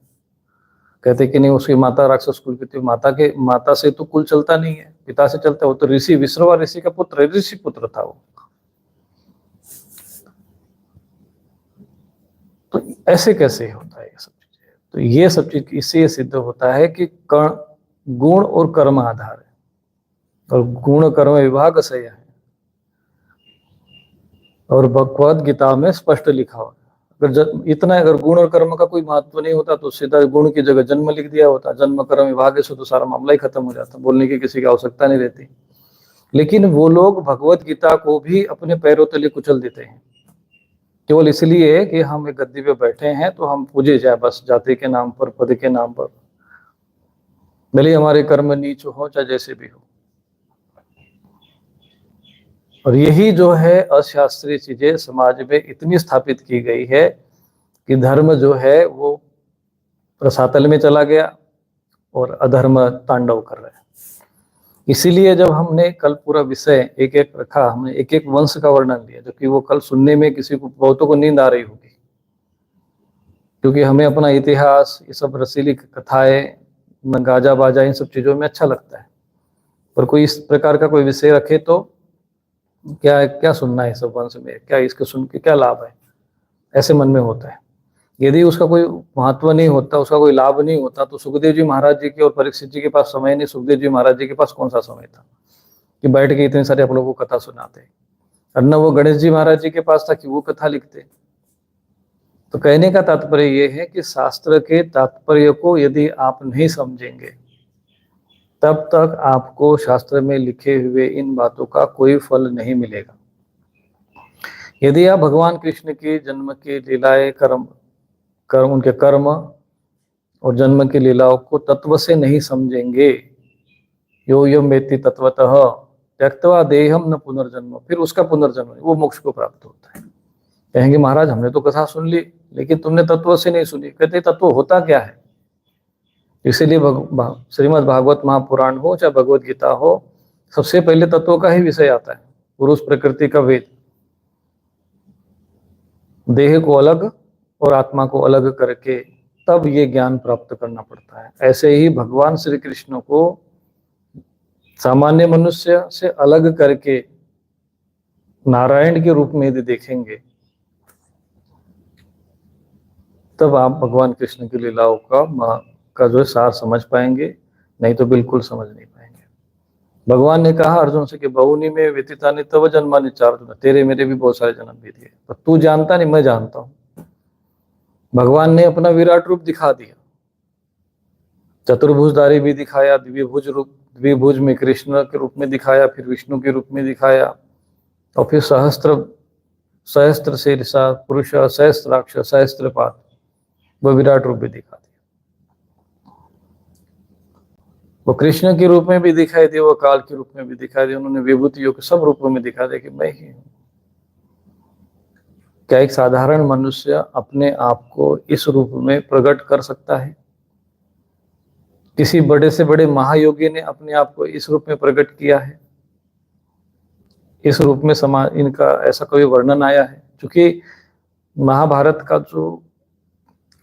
कहते कि नहीं उसकी माता राक्षस कुल की थी, माता से तो कुल चलता नहीं है, पिता से चलता है। वो तो ऋषि, विश्रवा ऋषि का पुत्र है, ऋषि पुत्र था वो। तो ऐसे कैसे होता है ये सब चीजें? तो ये सब चीज इससे सिद्ध होता है कि गुण और कर्म आधार है, और गुण कर्म विभाग से है, और भगवद गीता में स्पष्ट लिखा हुआ है। अगर गुण और कर्म का कोई महत्व नहीं होता तो सीधा गुण की जगह जन्म लिख दिया होता, जन्म कर्म विभाग से, तो सारा मामला ही खत्म हो जाता, बोलने की किसी की आवश्यकता नहीं रहती। लेकिन वो लोग भगवत गीता को भी अपने पैरों तले कुचल देते हैं, केवल इसलिए कि हम एक गद्दी पे बैठे हैं तो हम पूजे जाए, बस जाति के नाम पर, पद के नाम पर, भले हमारे कर्म नीच हो चाहे जैसे भी हो। और यही जो है अशास्त्रीय चीजें समाज में इतनी स्थापित की गई है कि धर्म जो है वो रसातल में चला गया और अधर्म तांडव कर रहा है। इसीलिए जब हमने कल पूरा विषय एक एक रखा, हमने एक एक वंश का वर्णन लिया, जबकि वो कल सुनने में किसी को, बहुतों को नींद आ रही होगी, क्योंकि हमें अपना इतिहास, ये सब रसीली कथाएं, गाजा बाजा, इन सब चीजों में अच्छा लगता है। पर कोई इस प्रकार का कोई विषय रखे तो क्या क्या सुनना है सब वंश में, क्या इसको सुन के क्या लाभ है, ऐसे मन में होता है। यदि उसका कोई महत्व नहीं होता, उसका कोई लाभ नहीं होता, तो सुखदेव जी महाराज जी के और परीक्षित जी के पास समय नहीं, सुखदेव जी महाराज जी के पास कौन सा समय था कि बैठ के इतने सारे आप लोगों को कथा सुनाते। और न वो गणेश जी महाराज जी के पास था कि वो कथा लिखते। तो कहने का तात्पर्य ये है कि शास्त्र के तात्पर्य को यदि आप नहीं समझेंगे, तब तक आपको शास्त्र में लिखे हुए इन बातों का कोई फल नहीं मिलेगा। यदि आप भगवान कृष्ण की जन्म की लीलाएं, उनके कर्म और जन्म की लीलाओं को तत्व से नहीं समझेंगे, यो यम वेत्ति तत्वतः त्यक्त्वा देहम न पुनर्जन्म, फिर उसका पुनर्जन्म, वो मोक्ष को प्राप्त होता है। कहेंगे महाराज हमने तो कथा सुन ली, लेकिन तुमने तत्व से नहीं सुनी। कहते तत्व होता क्या है? इसीलिए श्रीमद् भागवत महापुराण हो चाहे भगवत गीता हो, सबसे पहले तत्व का ही विषय आता है, पुरुष प्रकृति का वेद, देह को अलग और आत्मा को अलग करके तब ये ज्ञान प्राप्त करना पड़ता है। ऐसे ही भगवान श्री कृष्ण को सामान्य मनुष्य से अलग करके नारायण के रूप में यदि देखेंगे, तब आप भगवान कृष्ण की लीलाओं का जो है सार समझ पाएंगे, नहीं तो बिल्कुल समझ नहीं पाएंगे। भगवान ने कहा अर्जुन से कि बहुनी में व्यतीतानि तव जन्मानि चार्जुन, तेरे मेरे भी बहुत सारे जन्म बीत गए, पर तू जानता नहीं, मैं जानता हूं। भगवान ने अपना विराट रूप दिखा दिया, चतुर्भुजधारी भी दिखाया, द्विभुज में कृष्ण के रूप में दिखाया, फिर विष्णु के रूप में दिखाया, और फिर सहस्त्र शीर्षा पुरुष, सहस्त्राक्ष, सहस्त्रपाद, वो विराट रूप भी दिखा दिया। वो कृष्ण के रूप में भी दिखाई दिए, वो काल के रूप में भी दिखाई दिए, उन्होंने विभूतियों के सब रूपों में दिखा दिया कि मैं ही हूं। क्या एक साधारण मनुष्य अपने आप को इस रूप में प्रकट कर सकता है? किसी बड़े से बड़े महायोगी ने अपने आप को इस रूप में प्रकट किया है? इस रूप में इनका ऐसा कोई वर्णन आया है? क्योंकि महाभारत का जो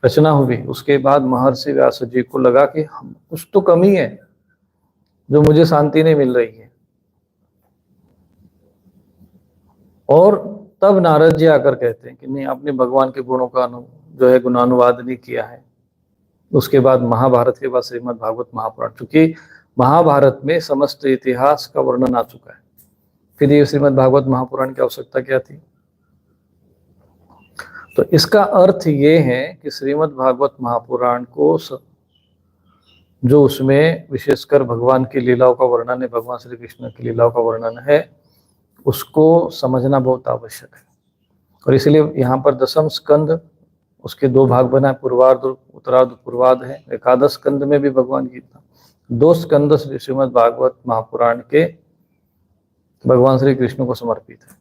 रचना हुई उसके बाद महर्षि व्यास जी को लगा कि कुछ तो कमी है जो मुझे शांति नहीं मिल रही है, और तब नारद जी आकर कहते हैं कि नहीं, आपने भगवान के गुणों का जो है गुणानुवाद नहीं किया है। उसके बाद महाभारत के बाद श्रीमद् भागवत महापुराण, चूंकि महाभारत में समस्त इतिहास का वर्णन आ चुका है, फिर ये श्रीमद् भागवत महापुराण की आवश्यकता क्या थी? तो इसका अर्थ ये है कि श्रीमद् भागवत महापुराण को जो उसमें विशेषकर भगवान की लीलाओं का वर्णन है, भगवान श्री कृष्ण की लीलाओं का वर्णन है, उसको समझना बहुत आवश्यक है। और इसलिए यहाँ पर दशम स्कंद, उसके दो भाग बनाए, पूर्वार्ध उत्तरार्ध पूर्वार्ध है। एकादश स्कंद में भी भगवान गीता, दो स्कंद श्रीमद् भागवत महापुराण के भगवान श्री कृष्ण को समर्पित है।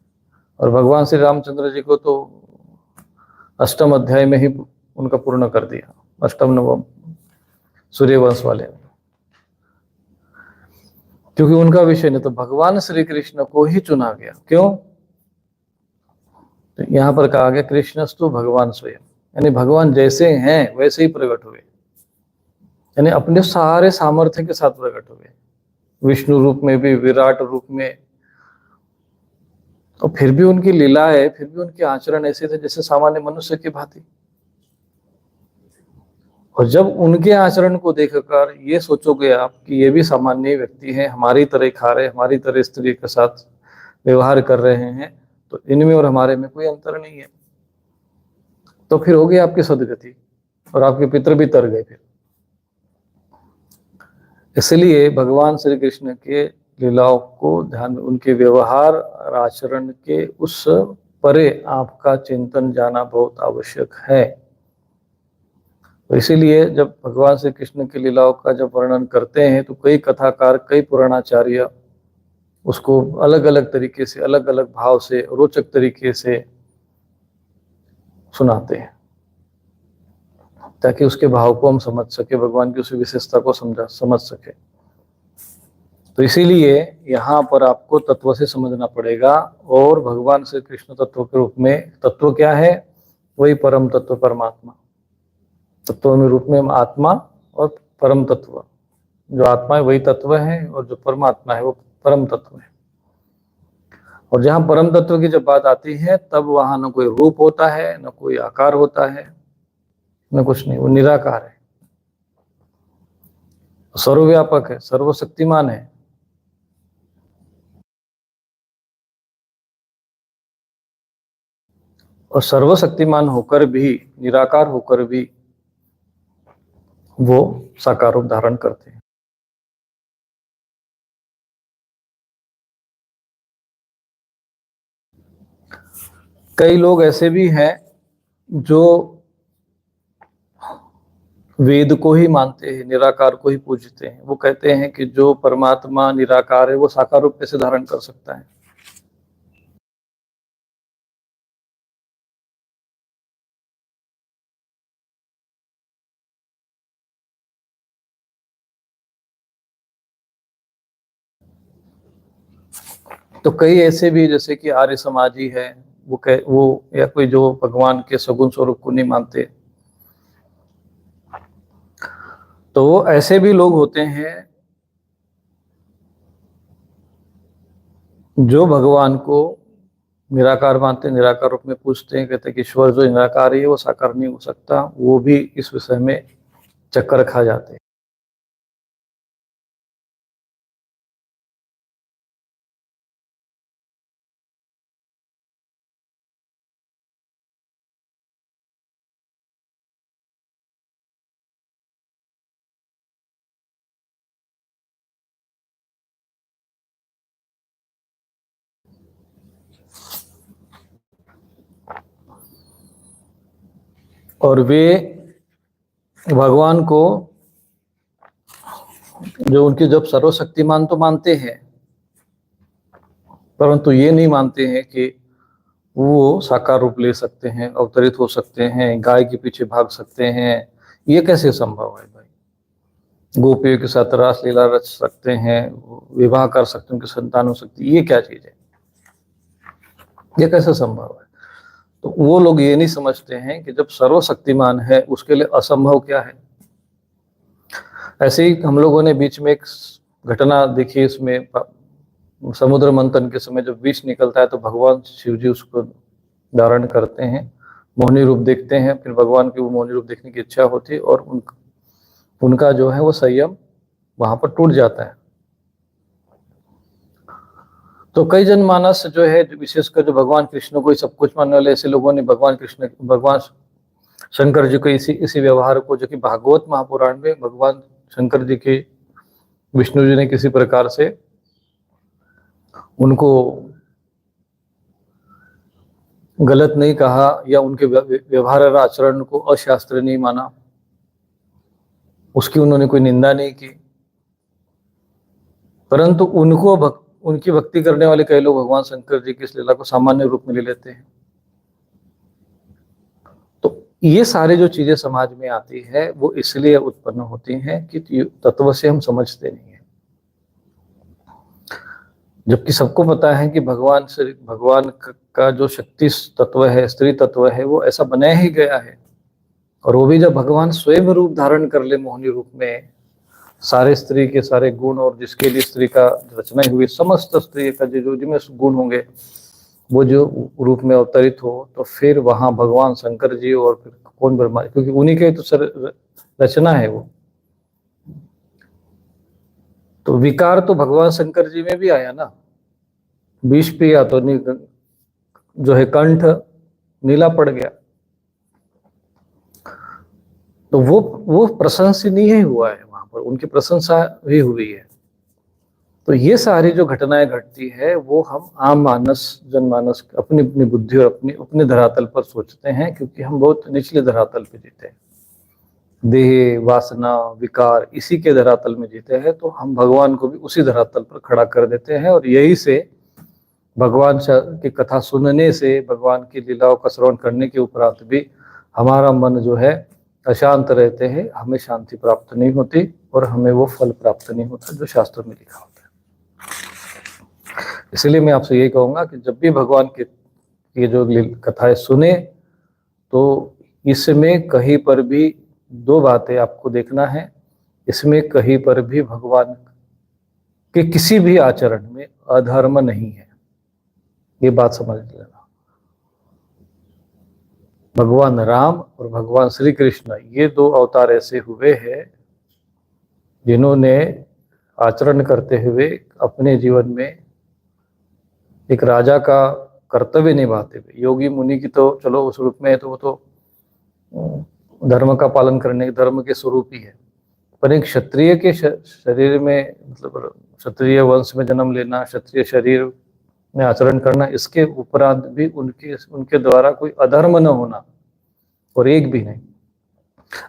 और भगवान श्री रामचंद्र जी को तो अष्टम अध्याय में ही उनका पूर्ण कर दिया, अष्टम नवम सूर्यवंश वाले, क्योंकि उनका विषय नहीं, तो भगवान श्री कृष्ण को ही चुना गया। क्यों? तो यहाँ पर कहा गया कृष्णस्तु भगवान स्वयं, यानी भगवान जैसे हैं वैसे ही प्रकट हुए। यानी अपने सारे सामर्थ्य के साथ प्रकट हुए, विष्णु रूप में भी, विराट रूप में। और फिर भी उनकी लीलाएं, फिर भी उनके आचरण ऐसे थे जैसे सामान्य मनुष्य की भांति। और जब उनके आचरण को देखकर ये सोचोगे आप कि ये भी सामान्य व्यक्ति हैं, हमारी तरह खा रहे, हमारी तरह स्त्री के साथ व्यवहार कर रहे हैं, तो इनमें और हमारे में कोई अंतर नहीं है, तो फिर होगी आपकी सदगति और आपके पितर भी तर गए फिर। इसलिए भगवान श्री कृष्ण के लीलाओं को ध्यान में, उनके व्यवहार आचरण के उस परे आपका चिंतन जाना बहुत आवश्यक है। तो इसीलिए जब भगवान श्री कृष्ण की लीलाओं का जब वर्णन करते हैं तो कई कथाकार, कई पुराणाचार्य उसको अलग अलग तरीके से, अलग अलग भाव से, रोचक तरीके से सुनाते हैं, ताकि उसके भाव को हम समझ सके, भगवान की उस विशेषता को समझ सके। तो इसीलिए यहाँ पर आपको तत्व से समझना पड़ेगा। और भगवान श्री कृष्ण तत्व के रूप में, तत्व क्या है? वही परम तत्व परमात्मा। तत्व में रूप में आत्मा और परम तत्व, जो आत्मा है वही तत्व है और जो परमात्मा है वो परम तत्व है। और जहाँ परम तत्व की जब बात आती है तब वहां न कोई रूप होता है, न कोई आकार होता है, न कुछ नहीं, वो निराकार है, सर्वव्यापक है, सर्वशक्तिमान है। और सर्वशक्तिमान होकर भी, निराकार होकर भी वो साकार रूप धारण करते हैं। कई लोग ऐसे भी हैं जो वेद को ही मानते हैं, निराकार को ही पूजते हैं। वो कहते हैं कि जो परमात्मा निराकार है वो साकार रूप कैसे धारण कर सकता है। तो कई ऐसे भी, जैसे कि आर्य समाजी है, वो या कोई जो भगवान के सगुण स्वरूप को नहीं मानते, तो वो ऐसे भी लोग होते हैं जो भगवान को निराकार मानते, निराकार रूप में पूछते हैं, कहते हैं कि ईश्वर जो निराकार है वो साकार नहीं हो सकता। वो भी इस विषय में चक्कर खा जाते हैं। और वे भगवान को, जो उनकी जब सर्वशक्तिमान तो मानते हैं, परंतु ये नहीं मानते हैं कि वो साकार रूप ले सकते हैं, अवतरित हो सकते हैं, गाय के पीछे भाग सकते हैं। ये कैसे संभव है भाई? गोपियों के साथ रास लीला रच सकते हैं, विवाह कर सकते हैं, उनकी संतान हो सकती है, ये क्या चीज है? ये कैसे संभव है? तो वो लोग ये नहीं समझते हैं कि जब सर्वशक्तिमान है उसके लिए असंभव क्या है। ऐसे ही हम लोगों ने बीच में एक घटना देखी, इसमें समुद्र मंथन के समय जब विष निकलता है तो भगवान शिव जी उसको धारण करते हैं, मोहिनी रूप देखते हैं, फिर भगवान की वो मोहिनी रूप देखने की इच्छा होती है और उनका जो है वो संयम वहां पर टूट जाता है। तो कई जनमानस जो है, विशेषकर जो भगवान कृष्ण को ही सब कुछ मानने वाले ऐसे लोगों ने भगवान शंकर जी को इसी इसी व्यवहार को, जो कि भागवत महापुराण में भगवान शंकर जी के, विष्णु जी ने किसी प्रकार से उनको गलत नहीं कहा या उनके व्यवहार और आचरण को अशास्त्रीय नहीं माना, उसकी उन्होंने कोई निंदा नहीं की। परंतु उनकी भक्ति करने वाले कई लोग भगवान शंकर जी की इस लीला को सामान्य रूप में ले लेते हैं। तो ये सारी जो चीजें समाज में आती है वो इसलिए उत्पन्न होती हैं कि तत्व से हम समझते नहीं है। जबकि सबको पता है कि भगवान का जो शक्ति तत्व है, स्त्री तत्व है, वो ऐसा बनाया ही गया है और वो भी जब भगवान स्वयं रूप धारण कर ले मोहिनी रूप में, सारे स्त्री के सारे गुण और जिसके लिए स्त्री का रचना हुई समस्त स्त्री का जो जिनमें गुण होंगे वो जो रूप में अवतरित हो, तो फिर वहां भगवान शंकर जी और फिर कौन ब्रह्मा, क्योंकि उन्हीं के तो रचना है वो। तो विकार तो भगवान शंकर जी में भी आया ना, विष पिया तो जो है कंठ नीला पड़ गया, तो वो प्रशंसनीय हुआ है, वहां पर उनकी प्रशंसा भी हुई है। तो ये सारी जो घटनाएं घटती है वो हम आम मानस जनमानस अपनी अपनी बुद्धि और अपनी अपने धरातल पर सोचते हैं, क्योंकि हम बहुत निचले धरातल पे जीते हैं, देह वासना विकार इसी के धरातल में जीते हैं। तो हम भगवान को भी उसी धरातल पर खड़ा कर देते हैं, और यही से भगवान की कथा सुनने से, भगवान की लीलाओं का श्रवण करने के उपरांत भी हमारा मन जो है अशांत रहते हैं, हमें शांति प्राप्त नहीं होती और हमें वो फल प्राप्त नहीं होता जो शास्त्र में लिखा होता है। इसलिए मैं आपसे ये कहूंगा कि जब भी भगवान की ये जो कथाएं सुने, तो इसमें कहीं पर भी दो बातें आपको देखना है, इसमें कहीं पर भी भगवान के किसी भी आचरण में अधर्म नहीं है, ये बात समझ लेना। भगवान राम और भगवान श्री कृष्ण ये दो अवतार ऐसे हुए हैं जिन्होंने आचरण करते हुए अपने जीवन में एक राजा का कर्तव्य निभाते हुए, योगी मुनि की तो चलो उस रूप में है तो वो तो धर्म का पालन करने के धर्म के स्वरूप ही है, पर एक क्षत्रिय के शरीर में, मतलब क्षत्रिय वंश में जन्म लेना, क्षत्रिय शरीर में आचरण करना, इसके उपरांत भी उनके द्वारा कोई अधर्म न होना, और एक भी नहीं।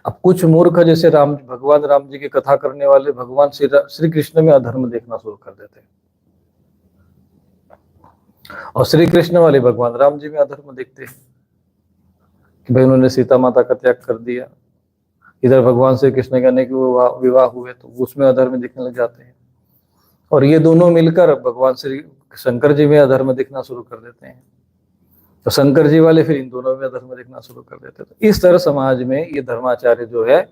अब कुछ मूर्ख जैसे भगवान राम जी की कथा करने वाले भगवान श्री कृष्ण में अधर्म देखना शुरू कर देते हैं, और श्री कृष्ण वाले भगवान राम जी में अधर्म देखते हैं कि भाई उन्होंने सीता माता का त्याग कर दिया। इधर भगवान श्री कृष्ण के अनेक विवाह हुए तो उसमें अधर्म दिखने लग जाते हैं, और ये दोनों मिलकर भगवान श्री शंकर जी में अधर्म दिखना शुरू कर देते हैं, तो शंकर जी वाले फिर इन दोनों में अधर्म दिखना शुरू कर देते हैं। तो इस तरह समाज में ये धर्माचार्य जो है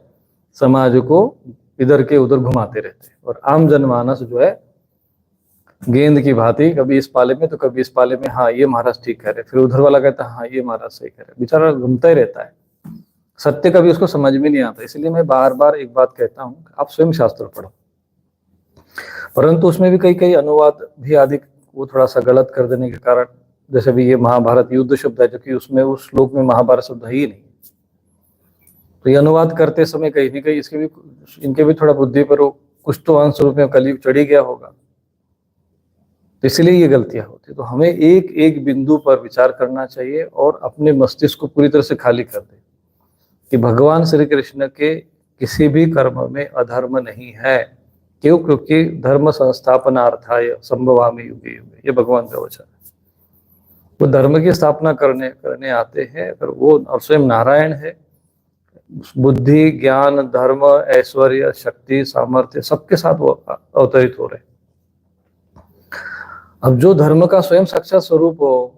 समाज को इधर के उधर घुमाते रहते हैं, और आम जनमानस जो है गेंद की भांति कभी इस पाले में तो कभी इस पाले में, हाँ ये महाराज ठीक कह रहे, फिर उधर वाला कहता है हाँ ये महाराज सही कह रहे, बेचारा घूमता ही रहता है, सत्य कभी उसको समझ में नहीं आता। इसलिए मैं बार बार एक बात कहता हूँ, आप स्वयं शास्त्र पढ़ो, परंतु उसमें भी कई कई अनुवाद भी आदि वो थोड़ा सा गलत कर देने के कारण, जैसे भी ये महाभारत युद्ध शब्द है, जो कि उसमें उस श्लोक में महाभारत शब्द है ही नहीं, तो ये अनुवाद करते समय कहीं ना कहीं इनके भी थोड़ा बुद्धि पर कुछ तो अंश रूप में कली चढ़ी गया होगा, तो इसलिए ये गलतियां होती। तो हमें एक एक बिंदु पर विचार करना चाहिए और अपने मस्तिष्क को पूरी तरह से खाली कर दे कि भगवान श्री कृष्ण के किसी भी कर्म में अधर्म नहीं है। क्यों? क्योंकि धर्म संस्थापनार्थाय संभवामि युगे युगे, ये भगवान का वचन है। वो धर्म की स्थापना करने आते हैं, अगर वो और स्वयं नारायण है, बुद्धि ज्ञान धर्म ऐश्वर्य शक्ति सामर्थ्य सबके साथ वो अवतरित हो रहे। अब जो धर्म का स्वयं साक्षात स्वरूप हो,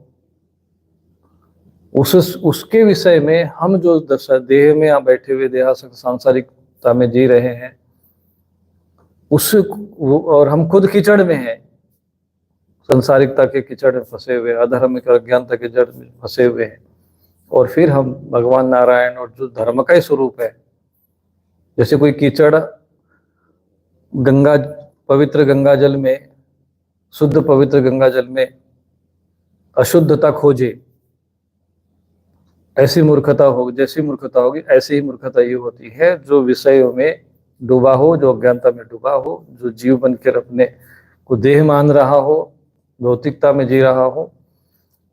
उसके विषय में हम जो देह में यहाँ बैठे हुए देहासक्त सांसारिकता में जी रहे हैं, उस और हम खुद कीचड़ में हैं, संसारिकता के कीचड़ में फंसे हुए, अधर्म के अज्ञानता के जड़ में फंसे हुए हैं, और फिर हम भगवान नारायण और जो धर्म का ही स्वरूप है, जैसे कोई कीचड़ पवित्र गंगा जल में, शुद्ध पवित्र गंगा जल में अशुद्धता खोजे, ऐसी मूर्खता होगी, जैसी मूर्खता होगी ऐसी ही मूर्खता ये होती है जो विषयों में डूबा हो, जो अज्ञानता में डूबा हो, जो जीव बनकर अपने को देह मान रहा हो, भौतिकता में जी रहा हो,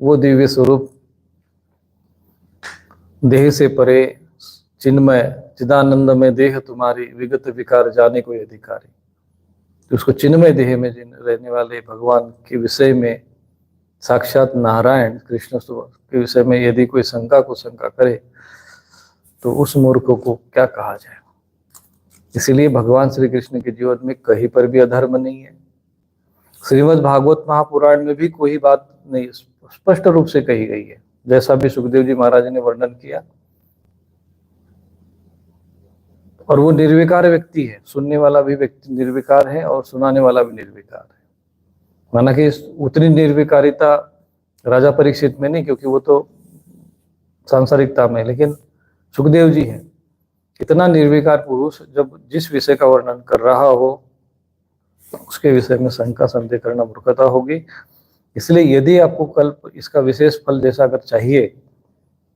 वो दिव्य स्वरूप देह से परे चिन्मय चिदानंद में देह तुम्हारी विगत विकार जाने कोई अधिकारी, तो उसको चिन्मय देह में रहने वाले भगवान के विषय में, साक्षात नारायण कृष्ण के विषय में यदि कोई शंका करे तो उस मूर्ख को क्या कहा जाए। इसीलिए भगवान श्री कृष्ण के जीवन में कहीं पर भी अधर्म नहीं है। श्रीमद् भागवत महापुराण में भी कोई बात नहीं स्पष्ट रूप से कही गई है, जैसा भी सुखदेव जी महाराज ने वर्णन किया और वो निर्विकार व्यक्ति है, सुनने वाला भी व्यक्ति निर्विकार है और सुनाने वाला भी निर्विकार है। माना कि उतनी निर्विकारिता राजा परीक्षित में नहीं, क्योंकि वो तो सांसारिकता में, लेकिन सुखदेव जी हैं। इतना निर्विकार पुरुष जब जिस विषय का वर्णन कर रहा हो उसके विषय में शंका संदेह करना मूर्खता होगी। इसलिए यदि आपको कल्प इसका विशेष फल जैसा अगर चाहिए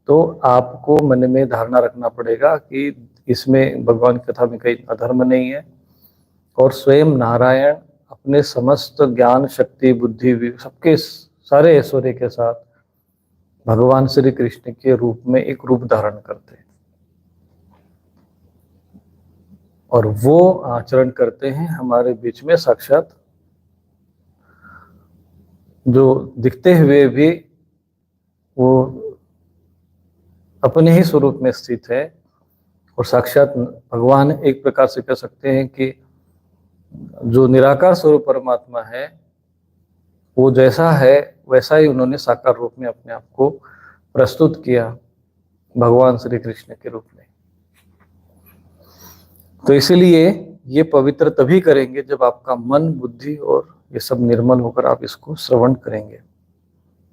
तो आपको मन में धारणा रखना पड़ेगा कि इसमें भगवान की कथा में कहीं अधर्म नहीं है, और स्वयं नारायण अपने समस्त ज्ञान शक्ति बुद्धि सबके सारे ऐश्वर्य के साथ भगवान श्री कृष्ण के रूप में एक रूप धारण करते हैं और वो आचरण करते हैं हमारे बीच में साक्षात, जो दिखते हुए भी वो अपने ही स्वरूप में स्थित है। और साक्षात भगवान एक प्रकार से कह सकते हैं कि जो निराकार स्वरूप परमात्मा है वो जैसा है वैसा ही उन्होंने साकार रूप में अपने आप को प्रस्तुत किया भगवान श्री कृष्ण के रूप में। तो इसलिए ये पवित्र तभी करेंगे जब आपका मन बुद्धि और ये सब निर्मल होकर आप इसको श्रवण करेंगे।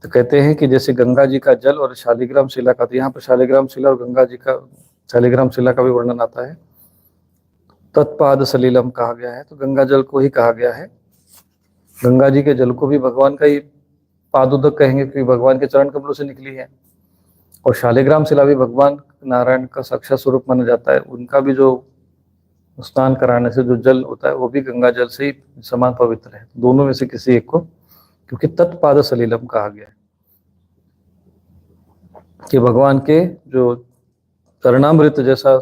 तो कहते हैं कि जैसे गंगा जी का जल और शालिग्राम शिला का, तो यहाँ पर शालिग्राम शिला और गंगा जी का शालिग्राम शिला का भी वर्णन आता है। तत्पाद सलीलम कहा गया है, तो गंगा जल को ही कहा गया है। गंगा जी के जल को भी भगवान का ही पादोदक कहेंगे क्योंकि भगवान के चरण कमलों से निकली है। और शालिग्राम शिला भी भगवान नारायण का साक्षात स्वरूप माना जाता है। उनका भी जो स्नान कराने से जो जल होता है वो भी गंगा जल से ही समान पवित्र है। दोनों में से किसी एक को, क्योंकि तत्पाद सलीलम कहा गया है कि भगवान के जो चरणामृत जैसा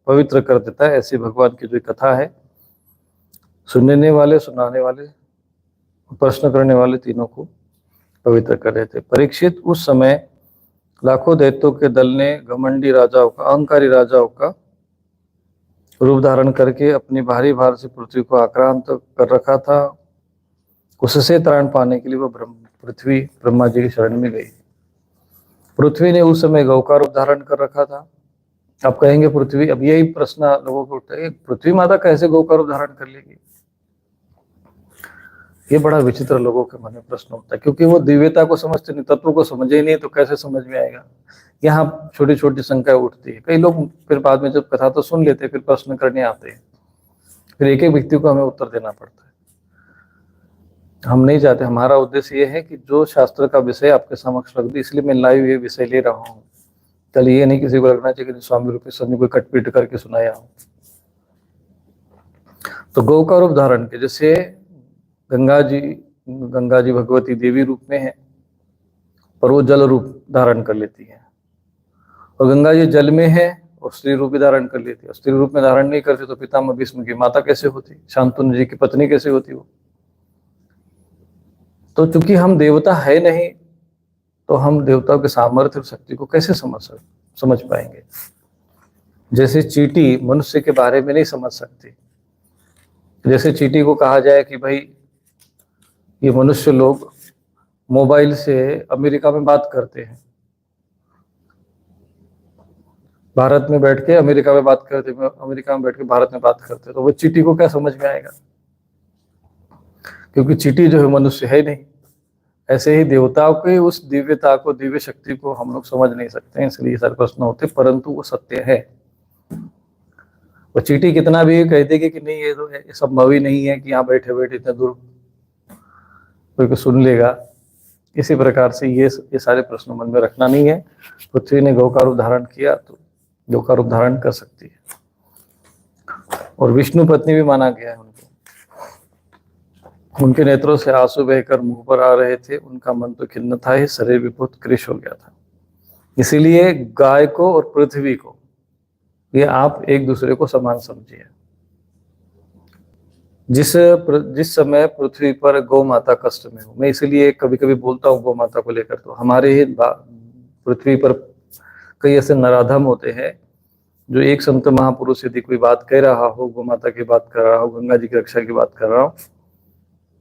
पवित्र कर देता है, ऐसी भगवान की जो कथा है, सुनने वाले सुनाने वाले प्रश्न करने वाले तीनों को पवित्र कर रहे थे। परीक्षित उस समय लाखों दैत्यों के दल ने घमंडी राजाओं का, अहंकारी राजाओं का रूप धारण करके अपनी भारी भार से पृथ्वी को आक्रांत कर रखा था। उससे त्राण पाने के लिए वह पृथ्वी ब्रह्मा जी की शरण में गई। पृथ्वी ने उस समय गौ का रूप धारण कर रखा था। आप कहेंगे पृथ्वी, अब यही प्रश्न लोगों को उठता है, पृथ्वी माता कैसे गौ का रूप धारण कर लेगी? ये बड़ा विचित्र लोगों के मन में प्रश्न होता है, क्योंकि वो दिव्यता को समझते नहीं, तत्व को समझे ही नहीं, तो कैसे समझ में आएगा? यहाँ छोटी छोटी शंकाएं उठती है। कई लोग फिर बाद में जब कथा तो सुन लेते हैं, फिर प्रश्न करने आते हैं, फिर एक एक व्यक्ति को हमें उत्तर देना पड़ता है। हम नहीं चाहते, हमारा उद्देश्य ये है कि जो शास्त्र का विषय आपके समक्ष रख दी, इसलिए मैं लाइव ये विषय ले रहा हूँ। कल ये नहीं किसी को लगना चाहिए कि स्वामी रूपी सर ने कोई कटपीट करके सुनाया हो। तो गौ का रूप धारण के, जैसे गंगा जी भगवती देवी रूप में है, पर वो जल रूप धारण कर लेती है। और गंगा जी जल में है और स्त्री रूप भी धारण कर लेती है। और स्त्री रूप में धारण नहीं करती तो पितामह भीष्म की माता कैसे होती, शांतनु जी की पत्नी कैसे होती वो? तो चूंकि हम देवता है नहीं, तो हम देवताओं के सामर्थ्य और शक्ति को कैसे समझ पाएंगे? जैसे चींटी मनुष्य के बारे में नहीं समझ सकती। जैसे चींटी को कहा जाए कि भाई ये मनुष्य लोग मोबाइल से अमेरिका में बात करते हैं, भारत में बैठ के अमेरिका में बात करते, अमेरिका में बैठ के भारत में बात करते, तो वो चींटी को क्या समझ में आएगा? क्योंकि चींटी जो है मनुष्य है नहीं। ऐसे ही देवताओं के उस दिव्यता को, दिव्य शक्ति को हम लोग समझ नहीं सकते हैं, इसलिए सारे प्रश्न होते, परंतु वो सत्य है। वो चींटी कितना भी कहते कि नहीं ये तो ये संभव ही नहीं है कि यहाँ बैठे बैठे इतने दूर कोई सुन लेगा, इसी प्रकार से ये सारे प्रश्न मन में रखना नहीं है। पृथ्वी ने गौ का रूप धारण किया तो गौ का रूप धारण कर सकती है। और विष्णु पत्नी भी माना गया है उनको। उनके नेत्रों से आंसू बहकर मुंह पर आ रहे थे, उनका मन तो खिन्न था ही, शरीर भी बहुत कृश हो गया था। इसीलिए गाय को और पृथ्वी को ये आप एक दूसरे को समान समझिए। जिस समय पृथ्वी पर गौ माता कष्ट में हो, मैं इसीलिए कभी कभी बोलता हूँ गौ माता को लेकर, तो हमारे ही पृथ्वी पर कई ऐसे नराधम होते हैं जो एक संत महापुरुष यदि कोई बात कह रहा हो, गौ माता की बात कर रहा हो, गंगा जी की रक्षा की बात कर रहा हो,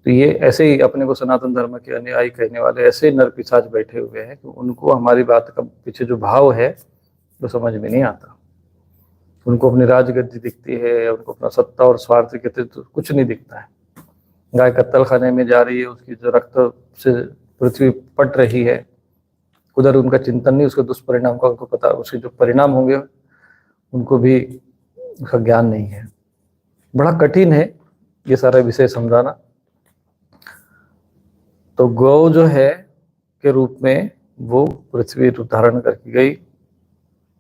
तो ये ऐसे ही अपने को सनातन धर्म के अनुयायी कहने वाले ऐसे नर पिशाच बैठे हुए हैं कि उनको हमारी बात का पीछे जो भाव है वो समझ में नहीं आता। उनको अपनी राजगद्दी दिखती है, उनको अपना सत्ता और स्वार्थ कहते तो कुछ नहीं दिखता है। गाय कत्ल खाने में जा रही है, उसकी जो रक्त से पृथ्वी पट रही है, उधर उनका चिंतन नहीं, उसके दुष्परिणाम का उनको पता, उसके जो परिणाम होंगे उनको भी उसका ज्ञान नहीं है। बड़ा कठिन है ये सारा विषय समझाना। तो गौ जो है के रूप में वो पृथ्वी रूप धारण करके गई।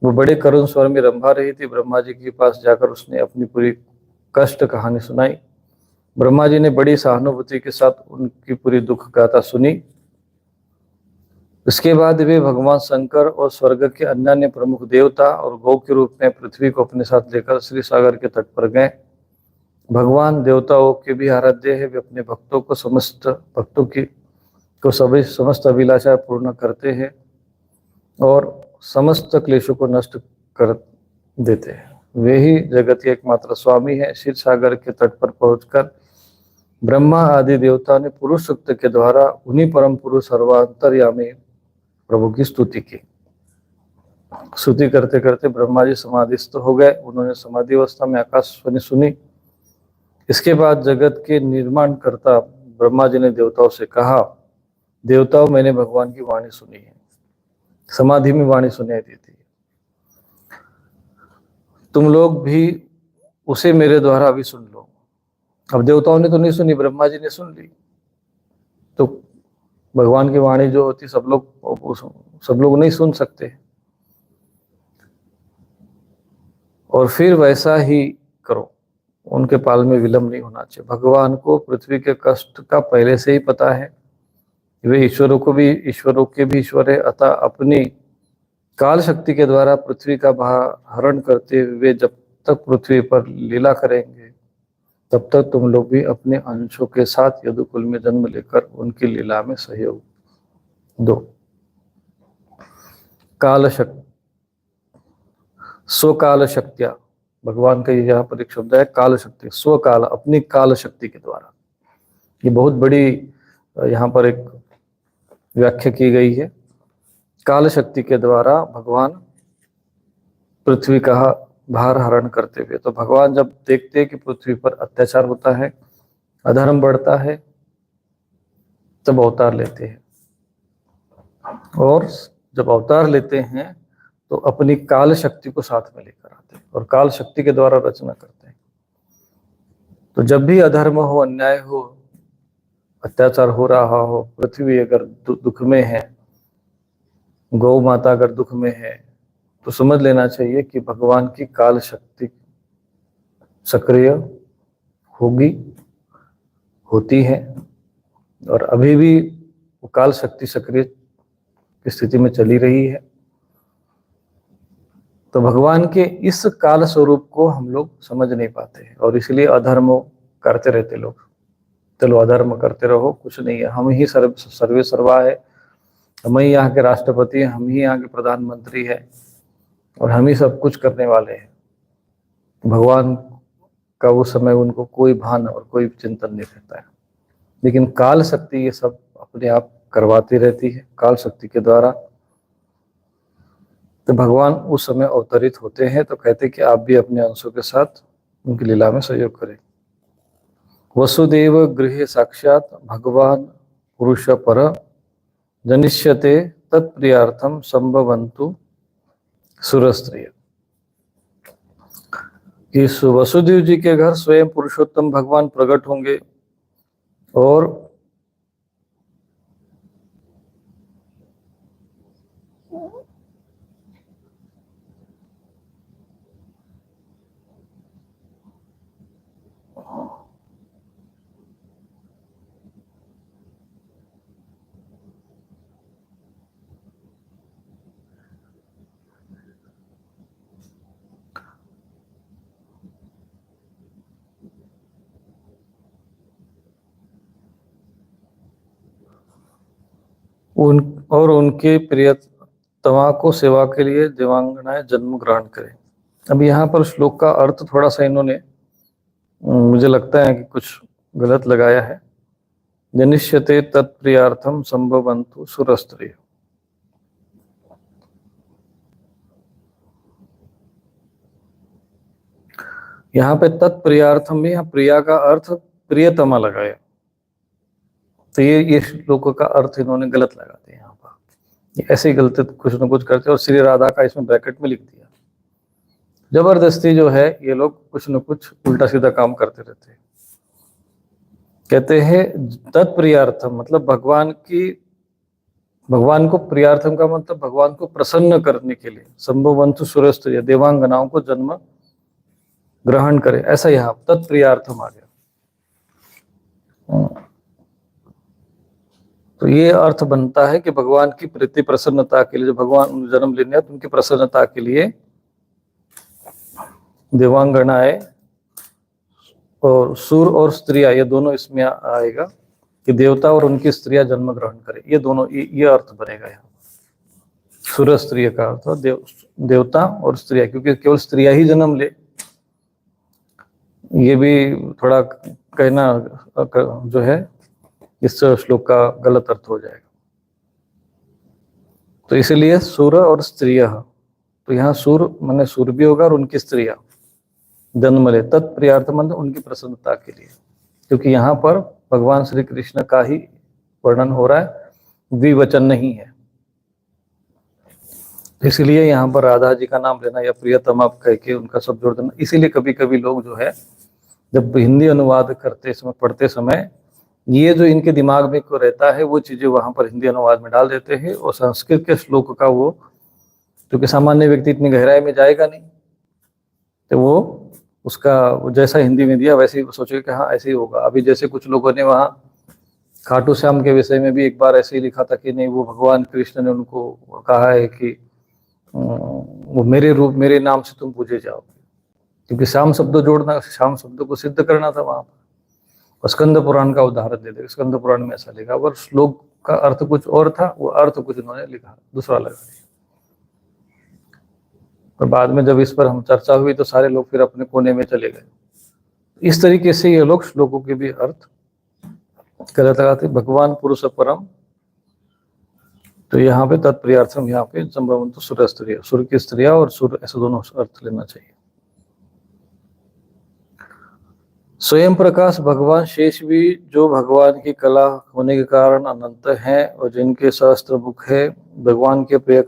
वो बड़े करुण स्वर में रंभा रही थी। ब्रह्मा जी के पास जाकर उसने अपनी पूरी कष्ट कहानी सुनाई। ब्रह्मा जी ने बड़ी सहानुभूति के साथ उनकी पूरी दुख गाथा सुनी। इसके बाद वे भगवान शंकर और स्वर्ग के अन्य प्रमुख देवता और गौ के रूप में पृथ्वी को अपने साथ लेकर श्री सागर के तट पर गए। भगवान देवताओं के भी आराध्य है। वे अपने भक्तों को सभी समस्त अभिलाषा पूर्ण करते हैं और समस्त क्लेशों को नष्ट कर देते हैं। वे ही जगत के एकमात्र स्वामी है। क्षीर सागर के तट पर पहुंचकर ब्रह्मा आदि देवता ने पुरुष सूक्त के द्वारा उन्हीं परम पुरुष सर्वांतर्यामी प्रभु की स्तुति की। स्तुति करते करते ब्रह्मा जी समाधिस्थ हो गए। उन्होंने समाधि अवस्था में आकाशवाणी सुनी। इसके बाद जगत के निर्माण करता ब्रह्मा जी ने देवताओं से कहा, देवताओं, मैंने भगवान की वाणी सुनी है। समाधि में वाणी सुनाई देती है। तुम लोग भी उसे मेरे द्वारा अभी सुन लो। अब देवताओं ने तो नहीं सुनी, ब्रह्मा जी ने सुन ली। तो भगवान की वाणी जो होती सब लोग नहीं सुन सकते। और फिर वैसा ही करो, उनके पाल में विलंब नहीं होना चाहिए। भगवान को पृथ्वी के कष्ट का पहले से ही पता है। वे ईश्वरों के भी ईश्वर है। अतः अपनी काल शक्ति के द्वारा पृथ्वी का हरण करते हुए जब तक पृथ्वी पर लीला करेंगे तब तक तुम लोग भी अपने अंशों के साथ यदुकुल में जन्म लेकर उनकी लीला में सहयोग दो। काल शक्ति, स्वकाल शक्तिया, भगवान का यहाँ पर एक शब्द है काल शक्ति, स्वकाल, अपनी काल शक्ति के द्वारा। ये बहुत बड़ी यहाँ पर एक व्याख्या की गई है। काल शक्ति के द्वारा भगवान पृथ्वी का भार हरण करते हुए। तो भगवान जब देखते हैं कि पृथ्वी पर अत्याचार होता है, अधर्म बढ़ता है, तब अवतार लेते हैं। और जब अवतार लेते हैं तो अपनी काल शक्ति को साथ में लेकर आते हैं और काल शक्ति के द्वारा रचना करते हैं। तो जब भी अधर्म हो, अन्याय हो, अत्याचार हो रहा हो, पृथ्वी अगर दुख में है, गौ माता अगर दुख में है, तो समझ लेना चाहिए कि भगवान की काल शक्ति सक्रिय होती है और अभी भी वो काल शक्ति सक्रिय की स्थिति में चली रही है। तो भगवान के इस काल स्वरूप को हम लोग समझ नहीं पाते हैं और इसलिए अधर्म करते रहते लोग। चलो अधर्म करते रहो, कुछ नहीं है, हम ही सर्वे सर्वा है, हम ही यहाँ के राष्ट्रपति हैं, हम ही यहाँ के प्रधानमंत्री है और हम ही सब कुछ करने वाले हैं। भगवान का वो समय उनको कोई भान और कोई चिंतन नहीं रहता है। लेकिन काल शक्ति ये सब अपने आप करवाती रहती है काल शक्ति के द्वारा। तो भगवान उस समय अवतरित होते हैं तो कहते हैं कि आप भी अपने अंशों के साथ उनकी लीला में सहयोग करें। वसुदेव गृहे साक्षात भगवान पुरुष पर जनिष्यते तत्प्रियार्थम संभवन्तु सुरस्त्रिय। कि वसुदेव जी के घर स्वयं पुरुषोत्तम भगवान प्रकट होंगे और उनके प्रियतमा को सेवा के लिए देवांगनाएं जन्म ग्रहण करें। अब यहाँ पर श्लोक का अर्थ थोड़ा सा इन्होंने मुझे लगता है कि कुछ गलत लगाया है। जनिष्यते तत्प्रियार्थम संभवन्तु सुरस्त्रिय। यहाँ पे तत्प्रियार्थम में यहाँ प्रिया का अर्थ प्रियतमा लगाया, तो ये श्लोकों का अर्थ इन्होंने गलत लगा दिया। यहाँ पर ऐसे ही गलती कुछ न कुछ करते और श्री राधा का इसमें ब्रैकेट में लिख दिया। जबरदस्ती जो है ये लोग कुछ न कुछ उल्टा सीधा काम करते रहते हैं। कहते हैं तत्प्रियार्थम मतलब भगवान को प्रियार्थम का मतलब भगवान को प्रसन्न करने के लिए संभवंतु सुरस्त्रिय देवांगनाओं को जन्म ग्रहण करे, ऐसा यहाँ तत्प्रियार्थम आ गया। तो ये अर्थ बनता है कि भगवान की प्रीति प्रसन्नता के लिए जो भगवान जन्म लेने तो उनकी प्रसन्नता के लिए देवांगनाएं और सुर और स्त्रियां, ये दोनों इसमें आएगा कि देवता और उनकी स्त्रियां जन्म ग्रहण करें, ये दोनों ये अर्थ बनेगा यहाँ। सुर स्त्रिय का अर्थ देवता और स्त्रियां, क्योंकि केवल स्त्रियां ही जन्म ले, ये भी थोड़ा कहना जो है इस श्लोक का गलत अर्थ हो जाएगा। तो इसलिए सुर और स्त्रिय, तो यहाँ सुर माने सुर भी होगा और उनकी स्त्रियां जन्म ले, तत्प्रियार्थ मतलब उनकी प्रसन्नता के लिए, क्योंकि यहाँ पर भगवान श्री कृष्ण का ही वर्णन हो रहा है, द्विवचन नहीं है। इसलिए यहाँ पर राधा जी का नाम लेना या प्रियतमा कह के उनका सब जोड़ देना। इसीलिए कभी कभी लोग जो है जब हिंदी अनुवाद करते समय पढ़ते समय ये जो इनके दिमाग में को रहता है वो चीजें वहां पर हिंदी अनुवाद में डाल देते हैं, और संस्कृत के श्लोक का वो, क्योंकि सामान्य व्यक्ति इतनी गहराई में जाएगा नहीं, तो वो उसका जैसा हिंदी में दिया वैसे ही सोचेगा कि हाँ ऐसे ही होगा। अभी जैसे कुछ लोगों ने वहाँ खाटू श्याम के विषय में भी एक बार ऐसे ही लिखा था कि नहीं, वो भगवान कृष्ण ने उनको कहा है कि वो मेरे नाम से तुम पूजे जाओगे, क्योंकि श्याम शब्द जोड़ना, श्याम शब्द को सिद्ध करना था वहां पर। स्कंद पुराण का उदाहरण दे दे, स्कंद पुराण में ऐसा लिखा, और श्लोक का अर्थ कुछ और था, वो अर्थ कुछ इन्होंने लिखा दूसरा लगा दिया। और बाद में जब इस पर हम चर्चा हुई तो सारे लोग फिर अपने कोने में चले गए। इस तरीके से ये लोग श्लोकों के भी अर्थ गलत लगाते। भगवान पुरुष परम, तो यहाँ पे तत्प्रियार्थम, यहाँ पे संभवतः सुर स्त्रिया, सुर की स्त्रिया और सुर, ऐसे दोनों अर्थ लेना चाहिए। स्वयं प्रकाश भगवान शेष भी जो भगवान की कला होने के कारण अनंत हैं और जिनके सहस्त्र मुख है, भगवान के प्रिय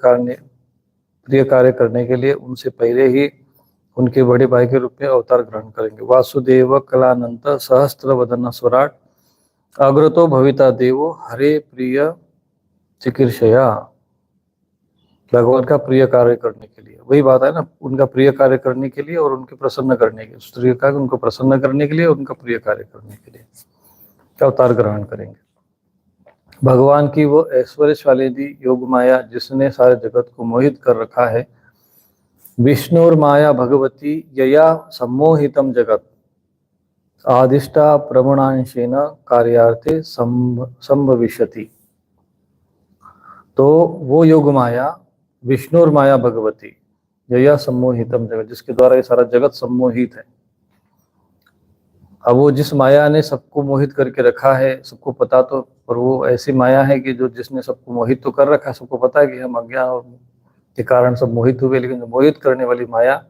कार्य करने के लिए उनसे पहले ही उनके बड़े भाई के रूप में अवतार ग्रहण करेंगे। वासुदेव कलानंत सहस्त्र वदन स्वराट अग्रतो भविता देवो हरे प्रिय चिकीर्षया, भगवान का प्रिय कार्य करने के लिए, वही बात है ना, उनका प्रिय कार्य करने के लिए और उनके प्रसन्न करने के लिए, स्त्री का उनको प्रसन्न करने के लिए और उनका प्रिय कार्य करने के लिए अवतार ग्रहण करेंगे। भगवान की वो ऐश्वर्यशालिनी योग माया जिसने सारे जगत को मोहित कर रखा है, विष्णुर माया भगवती यया सम्मोहितम जगत आदिष्टा प्रवणांशेन कार्यार्थे संभविष्यति। तो वो योग माया विष्णुर माया भगवती यया सम्मोहितम जगत, जिसके द्वारा ये सारा जगत सम्मोहित है। अब वो जिस माया ने सबको मोहित करके रखा है, सबको पता तो, पर वो ऐसी माया है कि जो जिसने सबको मोहित तो कर रखा है, सबको पता है कि हम अज्ञान के कारण सब मोहित हुए, लेकिन जो मोहित करने वाली माया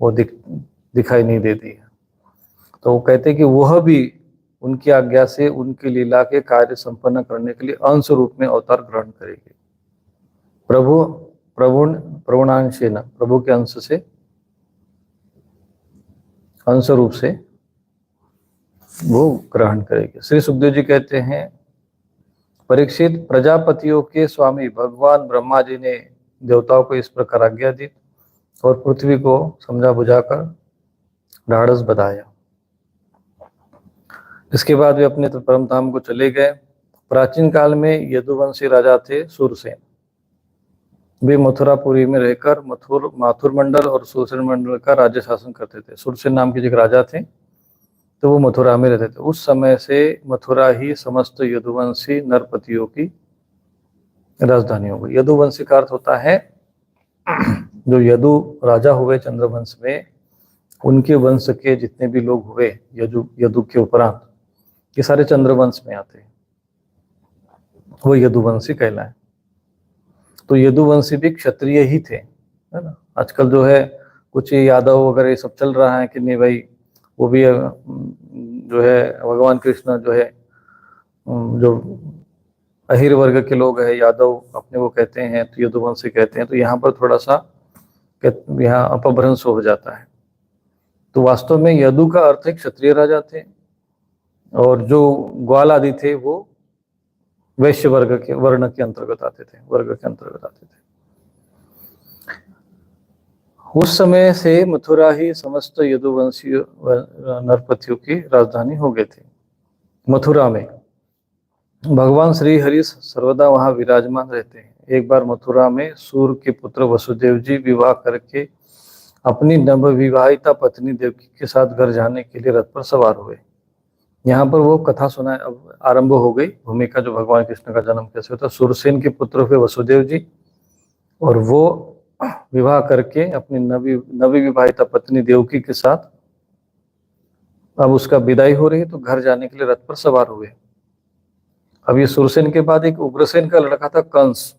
वो दिखाई नहीं देती है। तो वो कहते हैं कि वह भी उनकी आज्ञा से उनकी लीला के कार्य संपन्न करने के लिए अंश रूप में अवतार ग्रहण करेगी। प्रवणांशेन, प्रभु के अंश से, अंश रूप से वो ग्रहण करेगी। श्री सुखदेव जी कहते हैं, परीक्षित, प्रजापतियों के स्वामी भगवान ब्रह्मा जी ने देवताओं को इस प्रकार आज्ञा दी और पृथ्वी को समझा बुझाकर ढाढ़स बधाया। इसके बाद वे अपने परम धाम को चले गए। प्राचीन काल में यदुवंशी राजा थे सूरसेन। वे मथुरापुरी में रहकर माथुर मंडल और सुरसेन मंडल का राज्य शासन करते थे। सुरसेन नाम के जो राजा थे तो वो मथुरा में रहते थे। उस समय से मथुरा ही समस्त यदुवंशी नरपतियों की राजधानी हो गई। यदुवंशी का अर्थ होता है जो यदु राजा हुए चंद्रवंश में, उनके वंश के जितने भी लोग हुए यदु के उपरांत, ये सारे चंद्रवंश में आते हैं, वो यदुवंशी कहलाए। तो यदुवंशी भी क्षत्रिय ही थे, है ना। आजकल जो है कुछ ये यादव वगैरह ये सब चल रहा है कि नहीं भाई, वो भी जो है भगवान कृष्ण जो है जो अहिर वर्ग के लोग हैं, यादव अपने वो कहते हैं, तो यदुवंशी कहते हैं। तो यहाँ पर थोड़ा सा यहाँ अपभ्रंश हो जाता है। तो वास्तव में यदु का अर्थ एक क्षत्रिय राजा थे, और जो ग्वाल आदि थे वो वैश्य वर्ग के वर्ण के अंतर्गत आते थे, वर्ग के अंतर्गत आते थे। उस समय से मथुरा ही समस्त यदुवंशीय नरपतियों की राजधानी हो गई थी। मथुरा में भगवान श्री हरि सर्वदा वहां विराजमान रहते हैं। एक बार मथुरा में सूर्य के पुत्र वसुदेव जी विवाह करके अपनी नवविवाहिता पत्नी देवकी के साथ घर जाने के लिए रथ पर सवार हुए। यहाँ पर वो कथा सुना अब आरंभ हो गई, भूमिका जो भगवान कृष्ण का जन्म कैसे होता। सूरसेन के पुत्र हुए वसुदेव जी, और वो विवाह करके अपनी नवी विवाहिता पत्नी देवकी के साथ अब उसका विदाई हो रही है, तो घर जाने के लिए रथ पर सवार हुए। अब ये सूरसेन के बाद एक उग्रसेन का लड़का था कंस,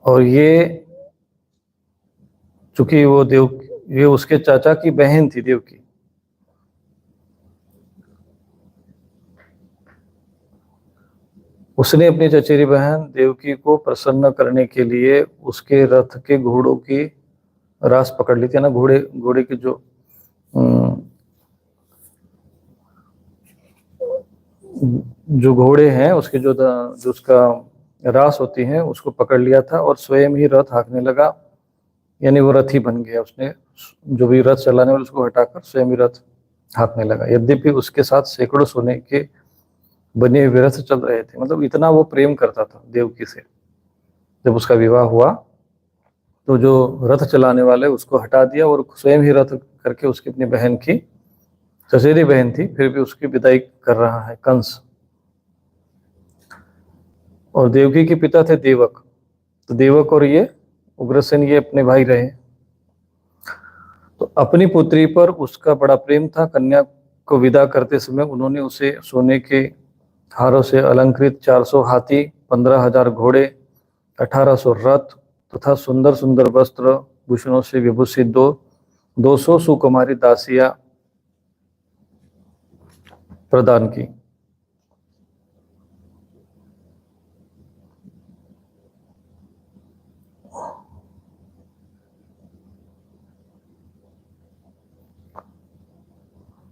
और ये चूंकि वो ये उसके चाचा की बहन थी देवकी, उसने अपनी चचेरी बहन देवकी को प्रसन्न करने के लिए उसके रथ के घोड़ों की रास पकड़ ली थी ना। घोड़े की जो घोड़े हैं उसके जो उसका रास होती है उसको पकड़ लिया था, और स्वयं ही रथ हाँकने लगा, यानी वो रथ ही बन गया। उसने जो भी रथ चलाने वाले उसको हटाकर स्वयं ही रथ हाँकने लगा। यद्यपि उसके साथ सैकड़ों सोने के बने हुए रथ चल रहे थे। मतलब इतना वो प्रेम करता था देवकी से। जब उसका विवाह हुआ तो जो रथ चलाने वाले उसको हटा दिया, और स्वयं ही रथ करके उसकी अपनी बहन की, चचेरी बहन थी फिर भी, उसकी विदाई कर रहा है कंस। और देवकी के पिता थे देवक, तो देवक और ये उग्रसेन ये अपने भाई रहे। तो अपनी पुत्री पर उसका बड़ा प्रेम था। कन्या को विदा करते समय उन्होंने उसे सोने के हारों से अलंकृत 400 हाथी, 15,000 घोड़े, 1800 रथ तथा सुंदर सुंदर वस्त्र भूषणों से विभूषित 200 सुकुमारी दासियां प्रदान की।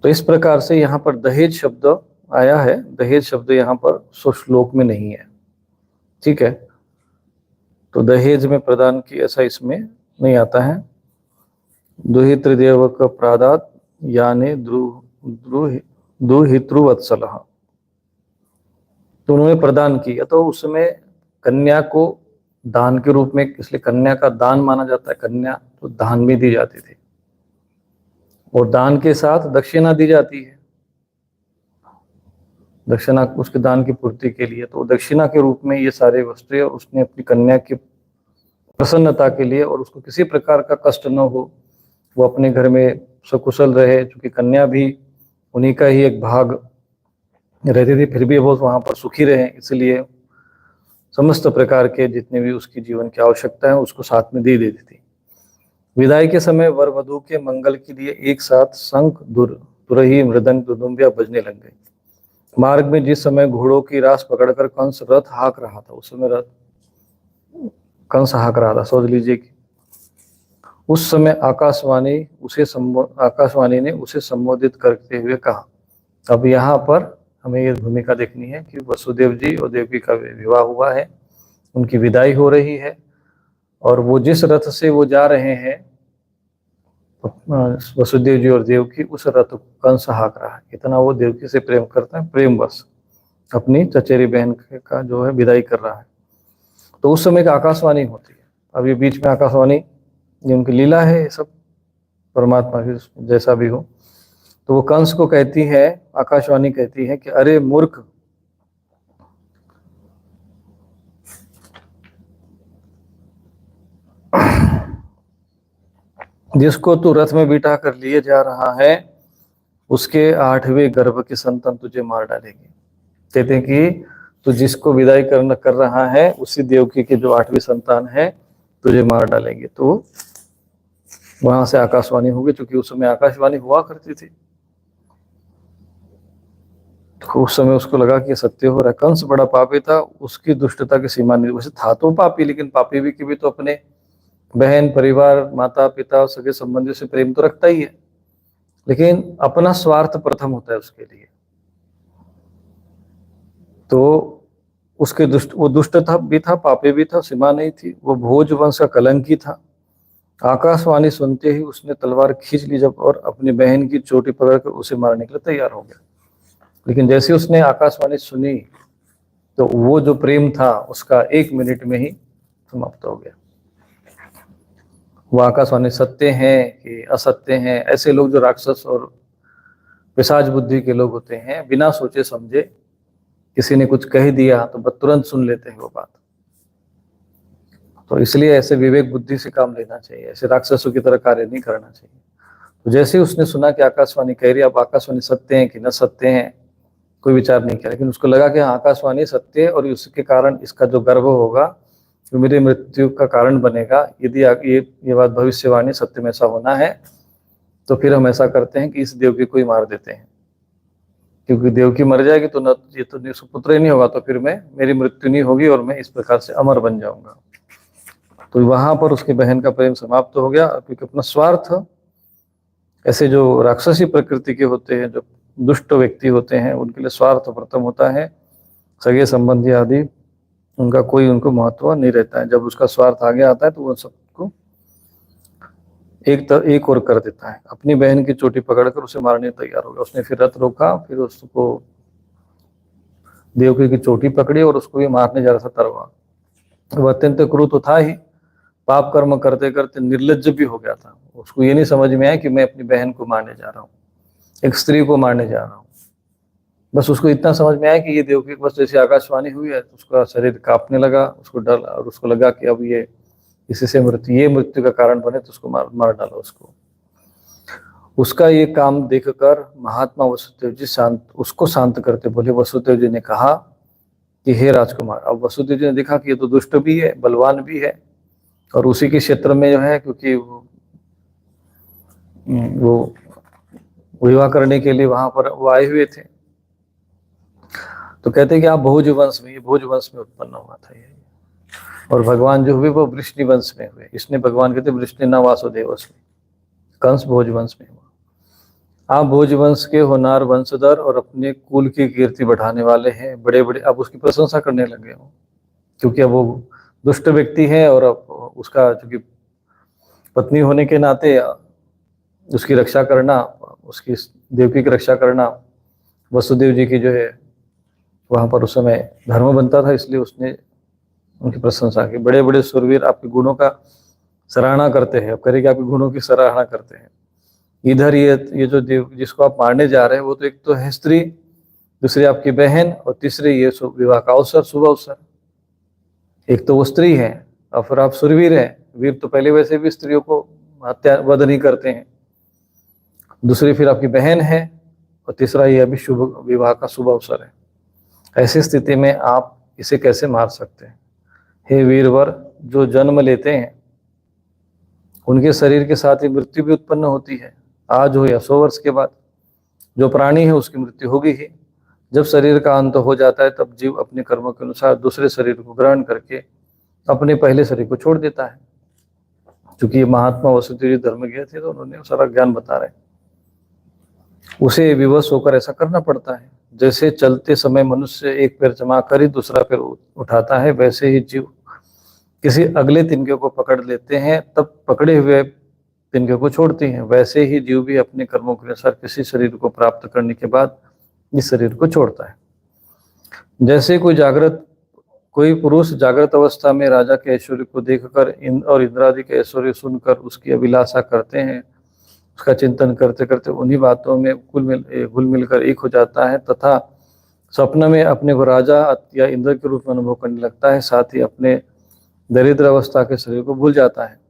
तो इस प्रकार से यहाँ पर दहेज शब्द आया है। दहेज शब्द यहाँ पर श्लोक में नहीं है, ठीक है। तो दहेज में प्रदान की ऐसा इसमें नहीं आता है। दुहितृदेव का प्रादात यानी दुहितृवत्सल, तो उन्होंने प्रदान किया। तो उसमें कन्या को दान के रूप में, इसलिए कन्या का दान माना जाता है। कन्या तो दान में दी जाती थी, और दान के साथ दक्षिणा दी जाती है। दक्षिणा उसके दान की पूर्ति के लिए, तो दक्षिणा के रूप में ये सारे वस्त्र उसने अपनी कन्या की प्रसन्नता के लिए, और उसको किसी प्रकार का कष्ट न हो, वो अपने घर में सकुशल रहे। क्योंकि कन्या भी उन्हीं का ही एक भाग रहती थी, फिर भी वो वहां पर सुखी रहे, इसलिए समस्त प्रकार के जितने भी उसकी जीवन की आवश्यकता है उसको साथ में दे देती थी। विदाई के समय वर वधू के मंगल के लिए एक साथ शंख, तुरही, मृदंग, दुदुम्बिया बजने लग गई। मार्ग में जिस समय घोड़ों की रास पकड़कर कंस रथ हाँक रहा था, उस समय कंस हाँक रहा था, सोच लीजिए कि उस समय आकाशवाणी ने उसे संबोधित करते हुए कहा। अब यहाँ पर हमें ये भूमिका देखनी है कि वसुदेव जी और देवकी का विवाह हुआ है, उनकी विदाई हो रही है, और वो जिस रथ से वो जा रहे हैं, वसुदेव जी और देवकी, उस रथ को कंस हाँक रहा है। इतना वो देवकी से प्रेम करता है, प्रेम बस अपनी चचेरी बहन का जो है विदाई कर रहा है। तो उस समय का आकाशवाणी होती है। अभी बीच में आकाशवाणी, ये उनकी लीला है, ये सब परमात्मा की जैसा भी हो। तो वो कंस को कहती है, आकाशवाणी कहती है कि अरे मूर्ख, जिसको तू रथ में बिठा कर लिए जा रहा है, उसके 8वें गर्भ की संतान तुझे मार डालेगी। कहते हैं कि तू जिसको विदाई कर रहा है, उसी देवकी की जो 8वीं संतान है तुझे मार डालेंगे। तो वहां से आकाशवाणी होगी, क्योंकि उस समय आकाशवाणी हुआ करती थी। तो उस समय उसको लगा कि ये सत्य हो रहा है। कंस बड़ा पापी था, उसकी दुष्टता की सीमा नहीं। वैसे था तो पापी, लेकिन पापी भी की भी तो अपने बहन, परिवार, माता पिता, सगे संबंधियों से प्रेम तो रखता ही है, लेकिन अपना स्वार्थ प्रथम होता है उसके लिए। तो उसके वो दुष्ट था भी था, पापी भी था, सीमा नहीं थी। वो भोज वंश का कलंकी था। आकाशवाणी सुनते ही उसने तलवार खींच ली जब, और अपनी बहन की चोटी पकड़कर उसे मारने के लिए तैयार हो गया। लेकिन जैसे उसने आकाशवाणी सुनी, तो वो जो प्रेम था उसका 1 मिनट में ही समाप्त हो गया। वो आकाशवाणी सत्य है कि असत्य है, ऐसे लोग जो राक्षस और पिशाच बुद्धि के लोग होते हैं, बिना सोचे समझे किसी ने कुछ कह दिया तो तुरंत सुन लेते हैं वो बात। तो इसलिए ऐसे विवेक बुद्धि से काम लेना चाहिए, ऐसे राक्षसों की तरह कार्य नहीं करना चाहिए। तो जैसे ही उसने सुना कि आकाशवाणी कह रही है, अब आकाशवाणी सत्य है कि न सत्य है, कोई विचार नहीं किया, लेकिन उसको लगा कि हाँ, आकाशवाणी सत्य है और उसके कारण इसका जो गर्भ होगा जो मेरी मृत्यु का कारण बनेगा। यदि ये बात भविष्यवाणी सत्य में ऐसा होना है, तो फिर हम ऐसा करते हैं कि इस देवकी को ही मार देते हैं, क्योंकि देवकी मर जाएगी तो न ये तो पुत्र ही नहीं होगा, तो फिर मेरी मृत्यु नहीं होगी और मैं इस प्रकार से अमर बन जाऊंगा। तो वहां पर उसकी बहन का प्रेम समाप्त हो गया, क्योंकि अपना स्वार्थ, ऐसे जो राक्षसी प्रकृति के होते हैं, जो दुष्ट व्यक्ति होते हैं, उनके लिए स्वार्थ प्रथम होता है। सगे संबंधी आदि उनका कोई उनको महत्व नहीं रहता है। जब उसका स्वार्थ आगे आता है तो वो सबको एक और कर देता है। अपनी बहन की चोटी पकड़कर उसे मारने तैयार हो गया। उसने फिर रथ रोका, फिर उसको देवकी की चोटी पकड़ी और उसको भी मारने जा रहा था तलवार। वह अत्यंत क्रूर तो था ही, पाप कर्म करते करते निर्लज्ज भी हो गया था। उसको ये नहीं समझ में आया कि मैं अपनी बहन को मारने जा रहा हूँ, एक स्त्री को मारने जा रहा हूँ। बस उसको इतना समझ में आया कि ये देवकी बस जैसे आकाशवाणी हुई है, तो उसका शरीर कांपने लगा, उसको डर, और उसको लगा कि अब ये इसी से मृत्यु का कारण बने, तो उसको मार डालो उसको। उसका ये काम देखकर महात्मा वसुदेव जी उसको शांत करते बोले। वसुदेव जी ने कहा कि हे राजकुमार, अब वसुदेव जी ने देखा कि ये तो दुष्ट भी है, बलवान भी है, और उसी के क्षेत्र में जो है, क्योंकि वो विवाह करने के लिए वहां पर वो आए हुए थे। तो कहते हैं कि आप भोज वंश में, ये भोज वंश में उत्पन्न हुआ था ये, और भगवान जो हुए वो वृष्णि वंश में हुए। इसने भगवान कहते वृष्णि न वासुदेव, कंस भोज वंश में हुआ। आप भोज वंश के होनार वंशधर और अपने कुल की कीर्ति बढ़ाने वाले हैं, बड़े बड़े। अब उसकी प्रशंसा करने लगे हो, क्योंकि अब वो दुष्ट व्यक्ति है, और अब उसका चूंकि पत्नी होने के नाते उसकी रक्षा करना, उसकी देवकी की रक्षा करना वसुदेव जी की जो है वहां पर उस समय धर्म बनता था, इसलिए उसने उनकी प्रशंसा की। बड़े बड़े सुरवीर आपके गुणों का सराहना करते हैं। अब करेंगे आपके गुणों की सराहना करते हैं। इधर ये जो देव जिसको आप मारने जा रहे हैं, वो तो एक तो है स्त्री, दूसरी आपकी बहन, और तीसरी ये विवाह का अवसर, शुभ अवसर। एक तो वो स्त्री है और फिर आप सुरवीर हैं। वीर तो पहले वैसे भी स्त्रियों को हत्या वध नहीं करते हैं। दूसरी फिर आपकी बहन है, और तीसरा ये अभी शुभ विवाह का शुभ अवसर है। ऐसी स्थिति में आप इसे कैसे मार सकते हैं? हे वीरवर, जो जन्म लेते हैं उनके शरीर के साथ ही मृत्यु भी उत्पन्न होती है, आज हो या 100 वर्ष के बाद। जो प्राणी है उसकी मृत्यु होगी ही। जब शरीर का अंत हो जाता है, तब जीव अपने कर्मों के अनुसार दूसरे शरीर को ग्रहण करके अपने पहले शरीर को छोड़ देता है। क्योंकि ये महात्मा वसुदेव जी धर्म गए थे, तो उन्होंने सारा ज्ञान बता रहे। उसे विवश होकर ऐसा करना पड़ता है। जैसे चलते समय मनुष्य एक पैर जमा कर ही दूसरा पैर उठाता है, वैसे ही जीव किसी अगले तिनके को पकड़ लेते हैं, तब पकड़े हुए तिनके को छोड़ते हैं। वैसे ही जीव भी अपने कर्मों के अनुसार किसी शरीर को प्राप्त करने के बाद इस शरीर को छोड़ता है। जैसे कोई पुरुष जागृत अवस्था में राजा के ऐश्वर्य को देखकर और इंद्रादि के ऐश्वर्य सुनकर उसकी अभिलाषा करते हैं, उसका चिंतन करते करते उन्हीं बातों में घुल मिलकर एक हो जाता है, तथा स्वप्न में अपने को राजा या इंद्र के रूप में अनुभव करने लगता है। साथ ही अपने दरिद्र अवस्था के शरीर को भूल जाता है।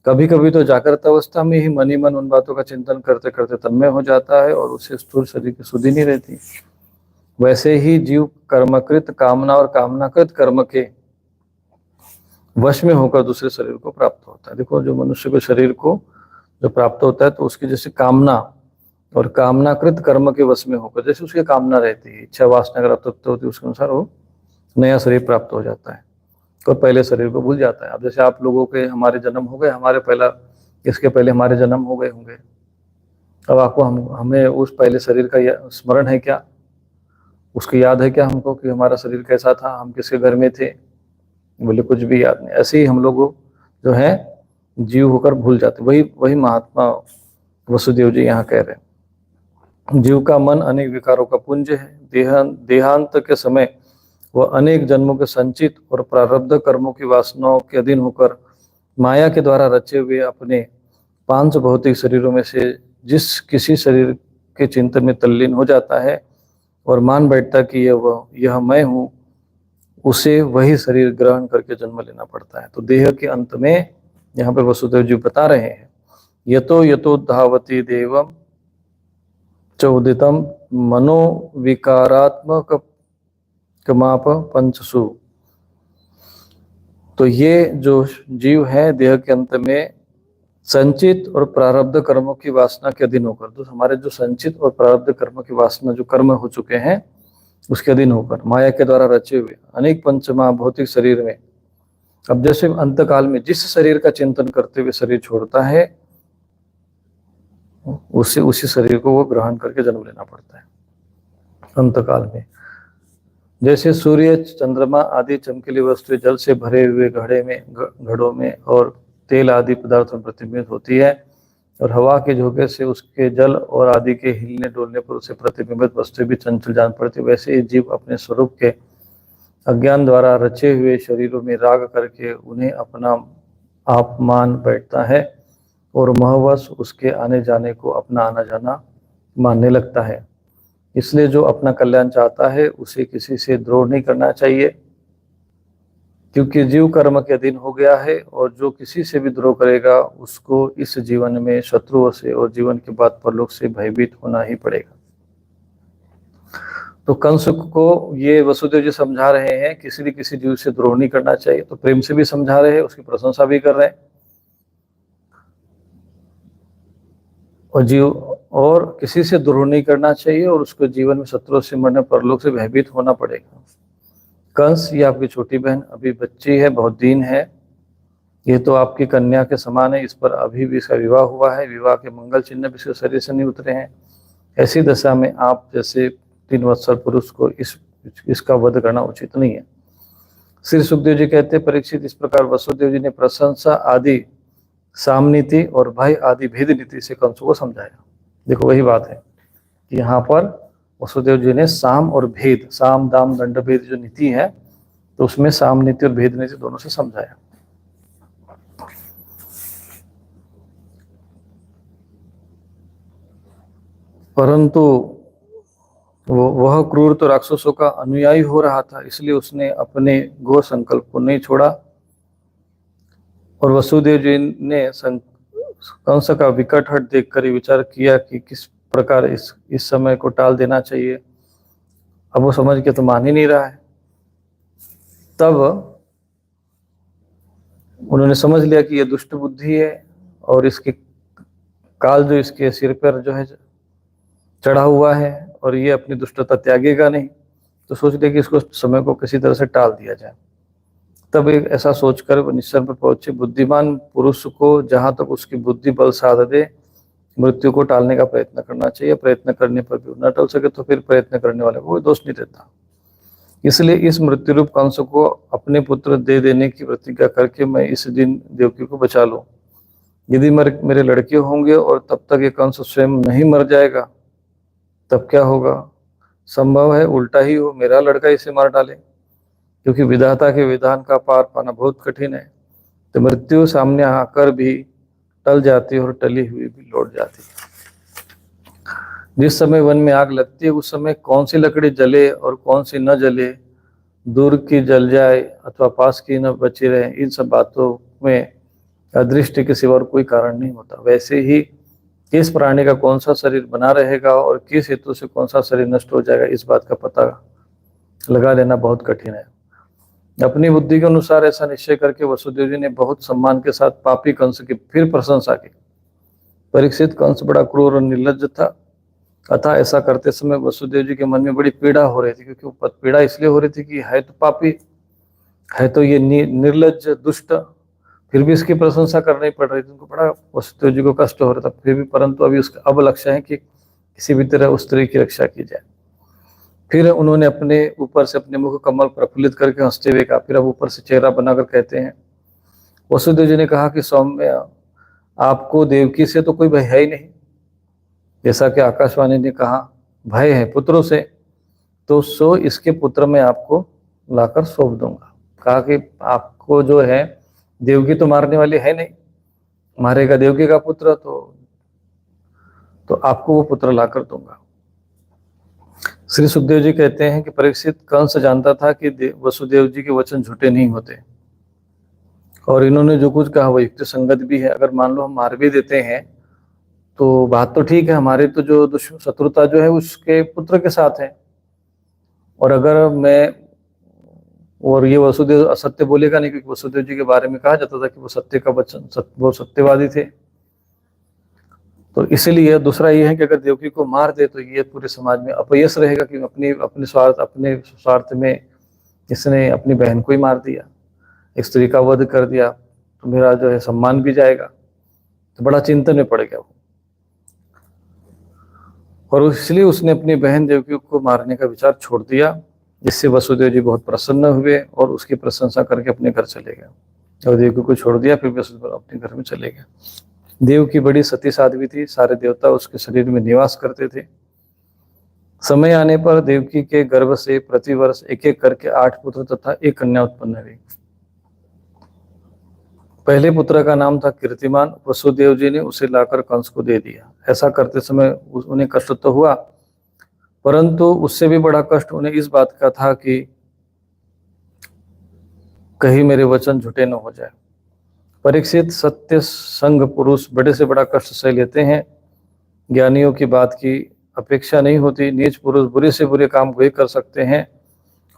कभी कभी तो जागृत अवस्था में ही मन ही मन उन बातों का चिंतन करते करते तन्मय हो जाता है, और उसे स्थूल शरीर की सुधि नहीं रहती। वैसे ही जीव कर्मकृत कामना और कामनाकृत कर्म के वश में होकर दूसरे शरीर को प्राप्त होता है। देखो, जो मनुष्य को शरीर को जो प्राप्त होता है तो उसकी जैसे कामना और कामनाकृत कर्म के वश में होकर, जैसे उसकी कामना रहती है, इच्छा वासना अगर तृप्त होती है, उसके अनुसार वो नया शरीर प्राप्त हो जाता है और पहले शरीर को भूल जाता है। अब जैसे आप लोगों के हमारे जन्म हो गए, हमारे पहला इसके पहले हमारे जन्म हो गए होंगे। अब आपको हमें उस पहले शरीर का स्मरण है क्या? उसकी याद है क्या हमको कि हमारा शरीर कैसा था, हम किसके घर में थे? बोले कुछ भी याद नहीं। ऐसे ही हम लोग जो है जीव होकर भूल जाते। वही वही महात्मा वसुदेव जी यहाँ कह रहे हैं। जीव का मन अनेक विकारों का पुंज है। देहांत के समय वह अनेक जन्मों के संचित और प्रारब्ध कर्मों की वासनाओं के अधीन होकर माया के द्वारा रचे हुए अपने 5 भौतिक शरीरों में से जिस किसी शरीर के चिंतन में तल्लीन हो जाता है और मान बैठता कि यह मैं हूँ, उसे वही शरीर ग्रहण करके जन्म लेना पड़ता है। तो देह के अंत में यहाँ पे वसुदेव जी बता रहे हैं, यतो यतो धावती देवम चौदितम मनोविकारात्मक कमाप पंचसु। तो ये जो जीव है देह के अंत में संचित और प्रारब्ध कर्मों की वासना के अधीन होकर, तो हमारे जो संचित और प्रारब्ध कर्म की वासना जो कर्म हो चुके हैं उसके अधीन होकर माया के द्वारा रचे हुए अनेक पंचमा भौतिक शरीर में, अब जैसे अंतकाल में जिस शरीर का चिंतन करते हुए शरीर छोड़ता है, उसी शरीर को वो ग्रहण करके जन्म लेना पड़ता है अंतकाल में। जैसे सूर्य, चंद्रमा आदि चमकीली वस्तुएं जल से भरे हुए घड़ों में और तेल आदि पदार्थों में प्रतिबिंबित होती है और हवा के झोंके से उसके जल और आदि के हिलने डोलने पर उसे प्रतिबिंबित वस्तुएं भी चंचल जान पड़ती है। वैसे ही जीव अपने स्वरूप के अज्ञान द्वारा रचे हुए शरीरों में राग करके उन्हें अपना आप मान बैठता है और महवश उसके आने जाने को अपना आना जाना मानने लगता है। इसलिए जो अपना कल्याण चाहता है उसे किसी से द्रोह नहीं करना चाहिए, क्योंकि जीव कर्म के अधीन हो गया है और जो किसी से भी द्रोह करेगा उसको इस जीवन में शत्रुओं से और जीवन के बाद परलोक से भयभीत होना ही पड़ेगा। तो कंस को ये वसुदेव जी समझा रहे हैं किसी जीव से द्रोह नहीं करना चाहिए, तो प्रेम से भी समझा रहे हैं, उसकी प्रशंसा भी कर रहे हैं। और जीव और किसी से द्रोह नहीं करना चाहिए और उसको जीवन में शत्रुओं से मरने परलोक से भयभीत होना पड़ेगा। कंस, ये आपकी छोटी बहन अभी बच्ची है, बहुत दीन है, ये तो आपकी कन्या के समान है, इस पर अभी भी इसका विवाह हुआ है, विवाह के मंगल चिन्ह भी इसके शरीर से नहीं उतरे हैं। ऐसी दशा में आप जैसे 3 वत्सर पुरुष को इसका वध करना उचित नहीं है। श्री सुखदेव जी कहते, परीक्षित, इस प्रकार वसुदेव जी ने प्रशंसा आदि साम नीति और भय आदि भेद नीति से कंस को समझाया। देखो वही बात है कि यहाँ पर वसुदेव जी ने साम और भेद, साम दाम दंड भेद जो नीति है, तो उसमें साम नीति और भेद नीति दोनों से समझाया। परंतु वह क्रूर तो राक्षसों का अनुयायी हो रहा था, इसलिए उसने अपने गो संकल्प को नहीं छोड़ा और वसुदेव जी ने कंस का विकट हट देखकर विचार किया कि किस प्रकार इस समय को टाल देना चाहिए। अब वो समझ के तो मान ही नहीं रहा है। तब उन्होंने समझ लिया कि यह दुष्ट बुद्धि है और इसकी काल जो इसके सिर पर जो है चढ़ा हुआ है और ये अपनी दुष्टता त्यागेगा नहीं, तो सोच लिया कि इसको समय को किसी तरह से टाल दिया जाए। तब एक ऐसा सोचकर वो निश्चय पर पहुंचे, बुद्धिमान पुरुष को जहां तक उसकी बुद्धि बल साध दे मृत्यु को टालने का प्रयत्न करना चाहिए। प्रयत्न करने पर भी न टल सके तो फिर प्रयत्न करने वाले को कोई दोष नहीं देता। इसलिए इस मृत्यु रूप कंस को अपने पुत्र दे देने की प्रतिज्ञा करके मैं इस दिन देवकी को बचा लूं। यदि मेरे लड़के होंगे और तब तक ये कंस स्वयं नहीं मर जाएगा तब क्या होगा? संभव है उल्टा ही हो, मेरा लड़का इसे मार डाले, क्योंकि विधाता के विधान का पार पाना बहुत कठिन है। तो मृत्यु सामने आकर भी टल जाती है और टली हुई भी लौट जाती है। जिस समय वन में आग लगती है उस समय कौन सी लकड़ी जले और कौन सी न जले, दूर की जल जाए अथवा पास की न बची रहे, इन सब बातों में अदृष्ट के सिवा और कोई कारण नहीं होता। वैसे ही किस प्राणी का कौन सा शरीर बना रहेगा और किस हेतु से कौन सा शरीर नष्ट हो जाएगा, इस बात का पता लगा लेना बहुत कठिन है। अपनी बुद्धि के अनुसार ऐसा निश्चय करके वसुदेव जी ने बहुत सम्मान के साथ पापी कंस की फिर प्रशंसा की। परीक्षित, कंस बड़ा क्रूर और निर्लज्ज था, अतः ऐसा करते समय वसुदेव जी के मन में बड़ी पीड़ा हो रही थी, क्योंकि वो पीड़ा इसलिए हो रही थी कि है तो पापी, है तो ये निर्लज्ज दुष्ट, फिर भी इसकी प्रशंसा करनी पड़ रही थी। उनको बड़ा वसुदेव जी को कष्ट हो रहा था, फिर भी, परंतु अभी उसका अब लक्ष्य है कि किसी भी तरह उस स्त्री की रक्षा की जाए। फिर उन्होंने अपने ऊपर से अपने मुख कमल प्रफुल्लित करके हंसते हुए कहा, फिर अब ऊपर से चेहरा बनाकर कहते हैं, वसुदेव जी ने कहा कि सौम्य, आपको देवकी से तो कोई भय है ही नहीं, जैसा कि आकाशवाणी ने कहा भय है पुत्रों से, तो सो इसके पुत्र मैं आपको लाकर सौंप दूंगा। कहा कि आपको जो है देवकी तो मारने वाली है नहीं, मारेगा देवकी का पुत्र तो आपको वो पुत्र लाकर दूंगा। श्री सुखदेव जी कहते हैं कि परीक्षित, कंस जानता था कि वसुदेव जी के वचन झूठे नहीं होते और इन्होंने जो कुछ कहा वो युक्त संगत भी है। अगर मान लो हम मार भी देते हैं तो बात तो ठीक है, हमारी तो जो शत्रुता जो है उसके पुत्र के साथ है, और अगर मैं, और ये वसुदेव असत्य बोलेगा नहीं, क्योंकि वसुदेव जी के बारे में कहा जाता था कि वो सत्य का वचन, वो सत्यवादी थे। तो इसलिए दूसरा ये है कि अगर देवकी को मार दे तो ये पूरे समाज में अपयश रहेगा कि अपने स्वार्थ में इसने अपनी बहन को ही मार दिया, एक स्त्री का वध कर दिया, तो मेरा जो है सम्मान भी जाएगा। तो बड़ा चिंतन में पड़ गया वो, और इसलिए उसने अपनी बहन देवकी को मारने का विचार छोड़ दिया, जिससे वसुदेव जी बहुत प्रसन्न हुए और उसकी प्रशंसा करके अपने घर चले गए। और देवकी को छोड़ दिया, फिर वसुदेव अपने घर में चले गए। देवकी बड़ी सती साध्वी थी, सारे देवता उसके शरीर में निवास करते थे। समय आने पर देवकी के गर्भ से प्रतिवर्ष एक एक करके 8 पुत्र तथा 1 कन्या उत्पन्न हुई। पहले पुत्र का नाम था कीर्तिमान। वसुदेव जी ने उसे लाकर कंस को दे दिया। ऐसा करते समय उन्हें कष्ट तो हुआ, परंतु उससे भी बड़ा कष्ट उन्हें इस बात का था कि कहीं मेरे वचन झूठे न हो जाए। परीक्षित, सत्य संग पुरुष बड़े से बड़ा कष्ट सह लेते हैं, ज्ञानियों की बात की अपेक्षा नहीं होती। नीच पुरुष बुरे से बुरे काम वही कर सकते हैं,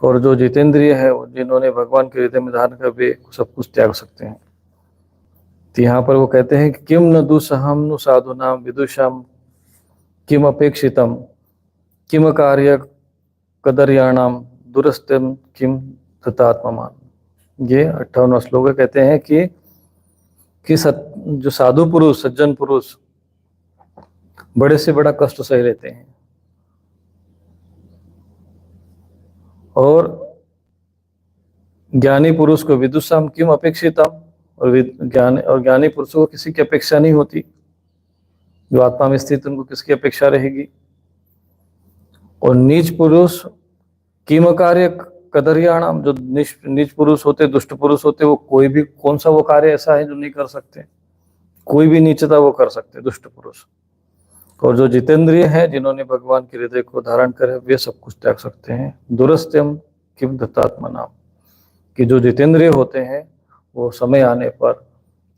और जो जितेंद्रिय है, जिन्होंने भगवान के हृदय में धारण कर, वे सब कुछ त्याग सकते हैं। तो यहाँ पर वो कहते हैं कि किम न दुसहम नु साधुनाम विदुषाम किम अपेक्षितम किम कार्य कदर्याणाम दुरस्तम किम तथात्ममान। ये 58वां श्लोक कहते हैं कि जो साधु पुरुष, सज्जन पुरुष बड़े से बड़ा कष्ट सह लेते हैं, और ज्ञानी पुरुष को विदुषाम किम अपेक्षितम, और ज्ञानी पुरुषों को किसी की अपेक्षा नहीं होती। जो आत्मा में स्थित उनको किसकी अपेक्षा रहेगी। और नीच पुरुष किम कार्य कदर्याणाम, जो नीच पुरुष होते, दुष्ट पुरुष होते, वो कोई भी, कौन सा वो कार्य ऐसा है जो नहीं कर सकते, कोई भी नीचता वो कर सकते, दुष्ट पुरुष। और जो जितेंद्रिय है, जिन्होंने भगवान के हृदय को धारण करे, वे सब कुछ त्याग सकते हैं। दुरस्त्यम किम दत्तात्मा नाम, कि जो जितेंद्रिय होते हैं वो समय आने पर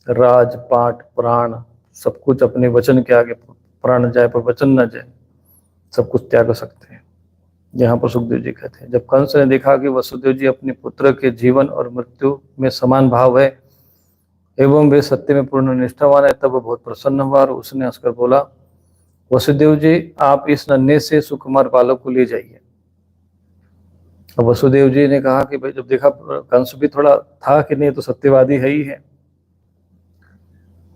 राज पाठ प्राण सब कुछ अपने वचन के आगे, प्राण जाए पर वचन न जाए, सब कुछ त्याग सकते हैं। यहाँ पर सुखदेव जी कहते हैं, जब कंस ने देखा कि वसुदेव जी अपने पुत्र के जीवन और मृत्यु में समान भाव है एवं वे सत्य में पूर्ण निष्ठावान है, तब वो बहुत प्रसन्न हुआ और उसने हंसकर बोला, वसुदेव जी, आप इस नन्हे से सुकुमार बालक को ले जाइए। अब वसुदेव जी ने कहा कि भाई, जब देखा कंस भी थोड़ा था कि नहीं तो सत्यवादी है ही है,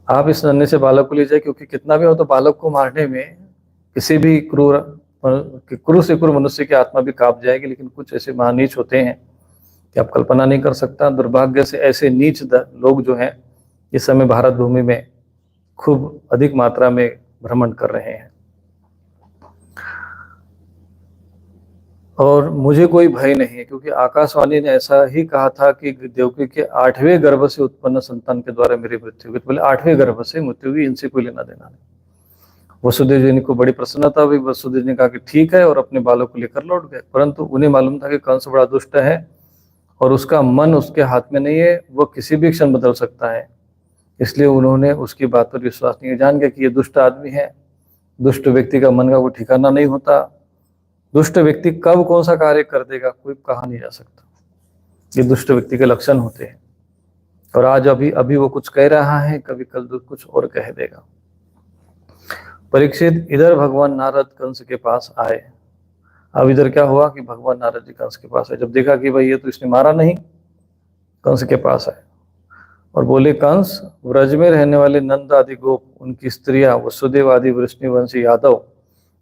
आप इस नन्हे से बालक को ले जाए, क्योंकि कितना भी हो तो बालक को मारने में किसी भी क्रूर से क्रूर मनुष्य की आत्मा भी कांप जाएगी। लेकिन कुछ ऐसे महानीच होते हैं कि आप कल्पना नहीं कर सकता। दुर्भाग्य से ऐसे नीच लोग जो हैं इस समय भारत भूमि में खूब अधिक मात्रा में भ्रमण कर रहे हैं। और मुझे कोई भय नहीं है, क्योंकि आकाशवाणी ने ऐसा ही कहा था कि देवकी के 8वें गर्भ से उत्पन्न संतान के द्वारा मेरी मृत्यु हुई। तो बोले 8वें गर्भ से मृत्यु हुई, इनसे कोई लेना देना नहीं। वसुदेव जी को बड़ी प्रसन्नता हुई। वसुदेव ने कहा कि ठीक है, और अपने बालों को लेकर लौट गए। परंतु उन्हें मालूम था कि कंस बड़ा दुष्ट है और उसका मन उसके हाथ में नहीं है, वो किसी भी क्षण बदल सकता है। इसलिए उन्होंने उसकी बात पर विश्वास नहीं, जान गया कि ये दुष्ट आदमी है। दुष्ट व्यक्ति का मन का कोई ठिकाना नहीं होता। दुष्ट व्यक्ति कब कौन सा कार्य कर देगा कोई कहा नहीं जा सकता। ये दुष्ट व्यक्ति के लक्षण होते हैं। और आज अभी अभी वो कुछ कह रहा है, कभी कल कुछ और कह देगा। परीक्षित, इधर भगवान नारद कंस के पास आए। अब इधर क्या हुआ कि भगवान नारद जी कंस के पास आए। जब देखा कि भाई ये तो इसने मारा नहीं, कंस के पास आए और बोले, कंस, व्रज में रहने वाले नंद आदि गोप, उनकी स्त्रियां, वसुदेव आदि वृष्णिवंशी यादव